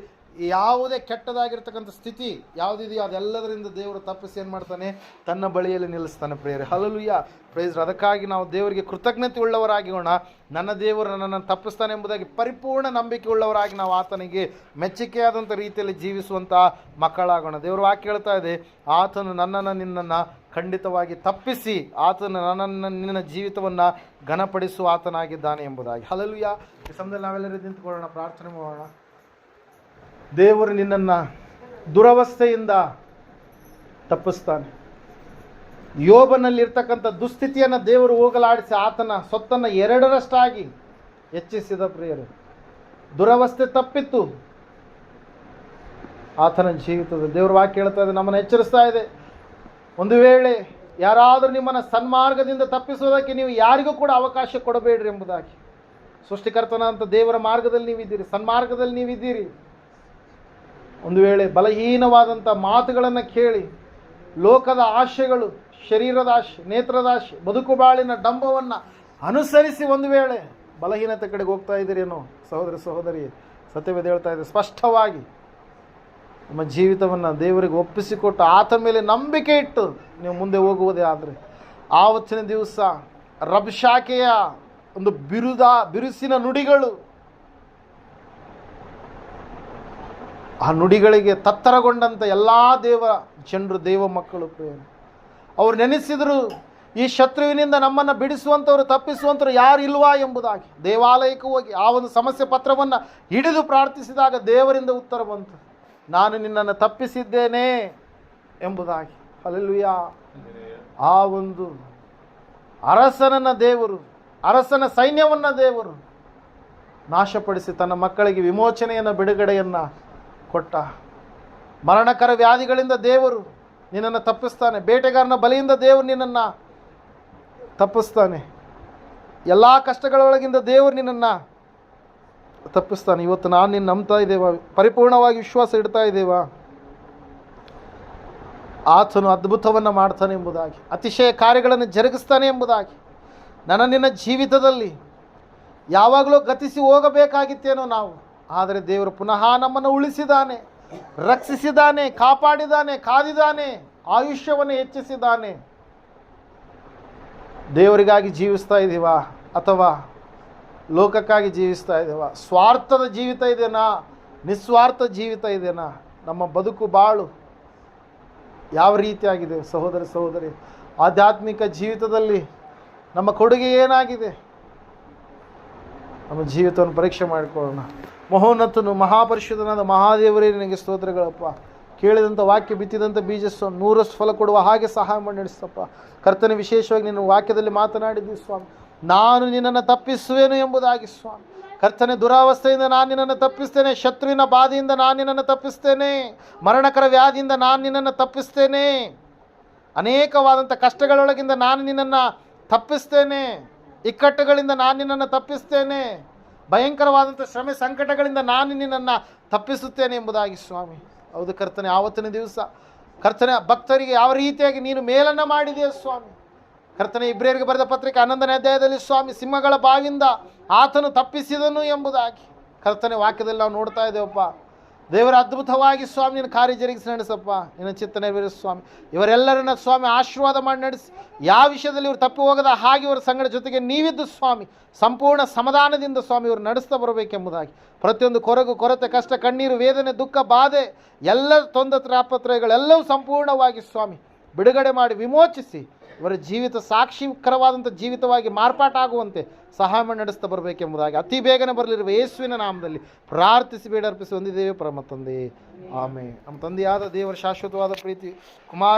ಯಾವುದೇ ಕೆಟ್ಟದಾಗಿರ್ತಕ್ಕಂಥ ಸ್ಥಿತಿ ಯಾವುದಿದೆಯೋ ಅದೆಲ್ಲದರಿಂದ ದೇವರು ತಪ್ಪಿಸಿ ಏನು ಮಾಡ್ತಾನೆ, ತನ್ನ ಬಳಿಯಲ್ಲಿ ನಿಲ್ಲಿಸ್ತಾನೆ ಪ್ರೇರೆ. Hallelujah, praise. ಅದಕ್ಕಾಗಿ ನಾವು ದೇವರಿಗೆ ಕೃತಜ್ಞತೆ ಉಳ್ಳವರಾಗಿರೋಣ. ನನ್ನ ದೇವರು ನನ್ನನ್ನು ತಪ್ಪಿಸ್ತಾನೆ ಎಂಬುದಾಗಿ ಪರಿಪೂರ್ಣ ನಂಬಿಕೆ ಉಳ್ಳವರಾಗಿ ನಾವು ಆತನಿಗೆ ಮೆಚ್ಚುಗೆಯಾದಂಥ ರೀತಿಯಲ್ಲಿ ಜೀವಿಸುವಂಥ ಮಕ್ಕಳಾಗೋಣ. ದೇವರು ವಾಕ್ಯ ಹೇಳ್ತಾ ಇದೆ, ಆತನು ನನ್ನನ್ನು ನಿನ್ನನ್ನು ಖಂಡಿತವಾಗಿ ತಪ್ಪಿಸಿ ಆತನು ನನ್ನನ್ನು ನಿನ್ನ ಜೀವಿತವನ್ನು ಘನಪಡಿಸುವ ಆತನಾಗಿದ್ದಾನೆ ಎಂಬುದಾಗಿ. ಹಲ್ಲೆಲೂಯಾ. ಈ ಸಮಯದಲ್ಲಿ ನಾವೆಲ್ಲರೂ ನಿಂತುಕೊಳ್ಳೋಣ, ಪ್ರಾರ್ಥನೆ ಮಾಡೋಣ. ದೇವರು ನಿನ್ನನ್ನು ದುರವಸ್ಥೆಯಿಂದ ತಪ್ಪಿಸ್ತಾನೆ. ಯೋಬನಲ್ಲಿರ್ತಕ್ಕಂಥ ದುಸ್ಥಿತಿಯನ್ನು ದೇವರು ಹೋಗಲಾಡಿಸಿ ಆತನ ಸೊತ್ತನ್ನು 2ರಷ್ಟಾಗಿ ಹೆಚ್ಚಿಸಿದ ಪ್ರಿಯರು. ದುರವಸ್ಥೆ ತಪ್ಪಿತ್ತು ಆತನ ಜೀವಿತದ. ದೇವರ ವಾಕ್ಯ ಹೇಳ್ತಾ ಇದೆ, ನಮ್ಮನ್ನು ಎಚ್ಚರಿಸ್ತಾ ಇದೆ, ಒಂದು ವೇಳೆ ಯಾರಾದರೂ ನಿಮ್ಮನ್ನು ಸನ್ಮಾರ್ಗದಿಂದ ತಪ್ಪಿಸೋದಕ್ಕೆ ನೀವು ಯಾರಿಗೂ ಕೂಡ ಅವಕಾಶ ಕೊಡಬೇಡ್ರಿ ಎಂಬುದಾಗಿ. ಸೃಷ್ಟಿಕರ್ತನ ಅಂತ ದೇವರ ಮಾರ್ಗದಲ್ಲಿ ನೀವಿದ್ದೀರಿ, ಸನ್ಮಾರ್ಗದಲ್ಲಿ ನೀವಿದ್ದೀರಿ. ಒಂದು ವೇಳೆ ಬಲಹೀನವಾದಂಥ ಮಾತುಗಳನ್ನು ಕೇಳಿ ಲೋಕದ ಆಶೆಗಳು, ಶರೀರದ ಆಶೆ, ನೇತ್ರದ ಆಶೆ, ಬದುಕು ಬಾಳಿನ ಡಂಬವನ್ನು ಅನುಸರಿಸಿ ಒಂದು ವೇಳೆ ಬಲಹೀನತೆ ಕಡೆಗೆ ಹೋಗ್ತಾ ಇದ್ದೀರೇನೋ ಸಹೋದರ ಸಹೋದರಿ, ಸತ್ಯವೇದ ಹೇಳ್ತಾ ಇದೆ ಸ್ಪಷ್ಟವಾಗಿ, ನಿಮ್ಮ ಜೀವಿತವನ್ನು ದೇವರಿಗೆ ಒಪ್ಪಿಸಿಕೊಟ್ಟು ಆತ ಮೇಲೆ ನಂಬಿಕೆ ಇಟ್ಟು ನೀವು ಮುಂದೆ ಹೋಗುವುದೇ ಆದರೆ ಆವತ್ತಿನ ದಿವಸ ರಬ್ಷಾಕೆಯ ಒಂದು ಬಿರುಸಿನ ನುಡಿಗಳು, ಆ ನುಡಿಗಳಿಗೆ ತತ್ತರಗೊಂಡಂಥ ಎಲ್ಲ ಜನರು, ದೇವ ಮಕ್ಕಳು ಪ್ರೇಮ, ಅವರು ನೆನೆಸಿದರು ಈ ಶತ್ರುವಿನಿಂದ ನಮ್ಮನ್ನು ಬಿಡಿಸುವಂಥವ್ರು, ತಪ್ಪಿಸುವಂಥವ್ರು ಯಾರು ಇಲ್ವಾ ಎಂಬುದಾಗಿ. ದೇವಾಲಯಕ್ಕೆ ಹೋಗಿ ಆ ಒಂದು ಸಮಸ್ಯೆ ಪತ್ರವನ್ನು ಹಿಡಿದು ಪ್ರಾರ್ಥಿಸಿದಾಗ ದೇವರಿಂದ ಉತ್ತರ ಬಂತು, ನಾನು ನಿನ್ನನ್ನು ತಪ್ಪಿಸಿದ್ದೇನೆ ಎಂಬುದಾಗಿ. ಹಲ್ಲೆಲೂಯಾ. ಆ ಒಂದು ಅರಸನನ್ನ ದೇವರು, ಅರಸನ ಸೈನ್ಯವನ್ನು ದೇವರು ನಾಶಪಡಿಸಿ ತನ್ನ ಮಕ್ಕಳಿಗೆ ವಿಮೋಚನೆಯನ್ನು, ಬಿಡುಗಡೆಯನ್ನು ಕೊಟ್ಟ. ಮರಣಕರ ವ್ಯಾಧಿಗಳಿಂದ ದೇವರು ನಿನ್ನನ್ನು ತಪ್ಪಿಸ್ತಾನೆ. ಬೇಟೆಗಾರನ ಬಲಿಯಿಂದ ದೇವರು ನಿನ್ನನ್ನು ತಪ್ಪಿಸ್ತಾನೆ. ಎಲ್ಲ ಕಷ್ಟಗಳೊಳಗಿಂದ ದೇವರು ನಿನ್ನನ್ನು ತಪ್ಪಿಸ್ತಾನೆ. ಇವತ್ತು ನಾನು ನಿನ್ನ ನಂಬ್ತಾ ಇದ್ದೇವಾ? ಪರಿಪೂರ್ಣವಾಗಿ ವಿಶ್ವಾಸ ಇಡ್ತಾ ಇದ್ದೇವಾ? ಆತನು ಅದ್ಭುತವನ್ನು ಮಾಡ್ತಾನೆ ಎಂಬುದಾಗಿ, ಅತಿಶಯ ಕಾರ್ಯಗಳನ್ನು ಜರುಗಿಸ್ತಾನೆ ಎಂಬುದಾಗಿ. ನಿನ್ನ ಜೀವಿತದಲ್ಲಿ ಯಾವಾಗಲೂ ಗತಿಸಿ ಹೋಗಬೇಕಾಗಿತ್ತೇನೋ ನಾವು, ಆದರೆ ದೇವರು ಪುನಃ ನಮ್ಮನ್ನು ಉಳಿಸಿದ್ದಾನೆ, ರಕ್ಷಿಸಿದ್ದಾನೆ, ಕಾಪಾಡಿದ್ದಾನೆ, ಕಾದಿದ್ದಾನೆ, ಆಯುಷ್ಯವನ್ನು ಹೆಚ್ಚಿಸಿದ್ದಾನೆ. ದೇವರಿಗಾಗಿ ಜೀವಿಸ್ತಾ ಇದ್ದೀವಾ ಅಥವಾ ಲೋಕಕ್ಕಾಗಿ ಜೀವಿಸ್ತಾ ಇದ್ದೀವಾ? ಸ್ವಾರ್ಥದ ಜೀವಿತ ಇದೆನಾ, ನಿಸ್ವಾರ್ಥ ಜೀವಿತ ಇದೆನಾ? ನಮ್ಮ ಬದುಕು ಬಾಳು ಯಾವ ರೀತಿಯಾಗಿದೆ? ಸಹೋದರ ಸಹೋದರಿ, ಆಧ್ಯಾತ್ಮಿಕ ಜೀವಿತದಲ್ಲಿ ನಮ್ಮ ಕೊಡುಗೆ ಏನಾಗಿದೆ? ನಮ್ಮ ಜೀವಿತವನ್ನು ಪರೀಕ್ಷೆ ಮಾಡಿಕೊಳ್ಳೋಣ. ಮಹೋನ್ನತನು ಮಹಾಪರಿಶುದ್ಧನಾದ ಮಹಾದೇವರೇ ನಿನಗೆ ಸ್ತೋತ್ರಗಳಪ್ಪ. ಕೇಳಿದಂಥ ವಾಕ್ಯ ಬಿತ್ತಿದಂಥ ಬೀಜ 100ರಷ್ಟು ಫಲ ಕೊಡುವ ಹಾಗೆ ಸಹಾಯ ಮಾಡಿ ನಡೆಸಪ್ಪ. ಕರ್ತನೆ, ವಿಶೇಷವಾಗಿ ನಿನ್ನ ವಾಕ್ಯದಲ್ಲಿ ಮಾತನಾಡಿದ್ವಿ ಸ್ವಾಮಿ, ನಾನು ನಿನ್ನನ್ನು ತಪ್ಪಿಸುವೆನು ಎಂಬುದಾಗಿ ಸ್ವಾಮಿ. ಕರ್ತನೆ, ದುರಾವಸ್ಥೆಯಿಂದ ನಾನು ನಿನ್ನನ್ನು ತಪ್ಪಿಸ್ತೇನೆ, ಶತ್ರುವಿನ ಬಾಧೆಯಿಂದ ನಾನು ನಿನ್ನನ್ನು ತಪ್ಪಿಸ್ತೇನೆ, ಮರಣಕರ ವ್ಯಾಧಿಯಿಂದ ನಾನು ನಿನ್ನನ್ನು ತಪ್ಪಿಸ್ತೇನೆ, ಅನೇಕವಾದಂಥ ಕಷ್ಟಗಳೊಳಗಿಂದ ನಾನು ನಿನ್ನನ್ನು ತಪ್ಪಿಸ್ತೇನೆ, ಇಕ್ಕಟ್ಟುಗಳಿಂದ ನಾನು ನಿನ್ನನ್ನು ತಪ್ಪಿಸ್ತೇನೆ, ಭಯಂಕರವಾದಂಥ ಶ್ರಮೆ ಸಂಕಟಗಳಿಂದ ನಾನು ನಿನ್ನನ್ನು ತಪ್ಪಿಸುತ್ತೇನೆ ಎಂಬುದಾಗಿ ಸ್ವಾಮಿ. ಹೌದು ಕರ್ತನೆ, ಆವತ್ತಿನ ದಿವಸ ಕರ್ತನೆ ಭಕ್ತರಿಗೆ ಯಾವ ರೀತಿಯಾಗಿ ನೀನು ಮೇಲನ್ನು ಮಾಡಿದೆಯಾ ಸ್ವಾಮಿ. ಕರ್ತನೆ, ಇಬ್ರಿಯರಿಗೆ ಬರೆದ ಪತ್ರಿಕೆ 11ನೇ ಅಧ್ಯಾಯದಲ್ಲಿ ಸ್ವಾಮಿ, ಸಿಂಹಗಳ ಬಾವಿಯಿಂದ ಆತನು ತಪ್ಪಿಸಿದನು ಎಂಬುದಾಗಿ ಕರ್ತನೆ ವಾಕ್ಯದಲ್ಲಿ ನಾವು ನೋಡ್ತಾ ಇದ್ದೇವಪ್ಪ. ದೇವರ ಅದ್ಭುತವಾಗಿ ಸ್ವಾಮಿ ನಿನ್ನ ಕಾರ್ಯ ಜರುಗಿಸಿ ನಡೆಸಪ್ಪ, ನಿನ್ನ ಚಿತ್ತ ನೆರವೇರಿಸು ಸ್ವಾಮಿ. ಇವರೆಲ್ಲರನ್ನ ಸ್ವಾಮಿ ಆಶೀರ್ವಾದ ಮಾಡಿ ನಡೆಸಿ, ಯಾವ ವಿಷಯದಲ್ಲಿ ಇವರು ತಪ್ಪಿ ಹೋಗದ ಹಾಗೆ ಇವರ ಸಂಗಡ ಜೊತೆಗೆ ನೀವಿದ್ದು ಸ್ವಾಮಿ ಸಂಪೂರ್ಣ ಸಮಾಧಾನದಿಂದ ಸ್ವಾಮಿ ಇವರು ನಡೆಸ್ತಾ ಬರಬೇಕೆಂಬುದಾಗಿ. ಪ್ರತಿಯೊಂದು ಕೊರಗು, ಕೊರತೆ, ಕಷ್ಟ, ಕಣ್ಣೀರು, ವೇದನೆ, ದುಃಖ, ಬಾಧೆ, ಎಲ್ಲ ತಾಪತ್ರಯಗಳೆಲ್ಲವೂ ಸಂಪೂರ್ಣವಾಗಿ ಸ್ವಾಮಿ ಬಿಡುಗಡೆ ಮಾಡಿ ವಿಮೋಚಿಸಿ ಇವರ ಜೀವಿತ ಸಾಕ್ಷಿಕರವಾದಂಥ ಜೀವಿತವಾಗಿ ಮಾರ್ಪಾಟಾಗುವಂತೆ ಸಹಾಯ ಮಾಡಿ ನಡೆಸ್ತಾ ಬರಬೇಕೆಂಬುದಾಗಿ ಅತಿ ಬೇಗನೆ ಬರಲಿರುವ ಯೇಸುವಿನ ನಾಮದಲ್ಲಿ ಪ್ರಾರ್ಥಿಸಿ ಬೇಡರ್ಪಿಸಿ ಹೊಂದಿದ್ದೇವೆ ಪರಮ ತಂದೆ. ಆಮೇಲೆ ನಮ್ಮ ತಂದೆಯಾದ ದೇವರ ಶಾಶ್ವತವಾದ ಪ್ರೀತಿ, ಕುಮಾರ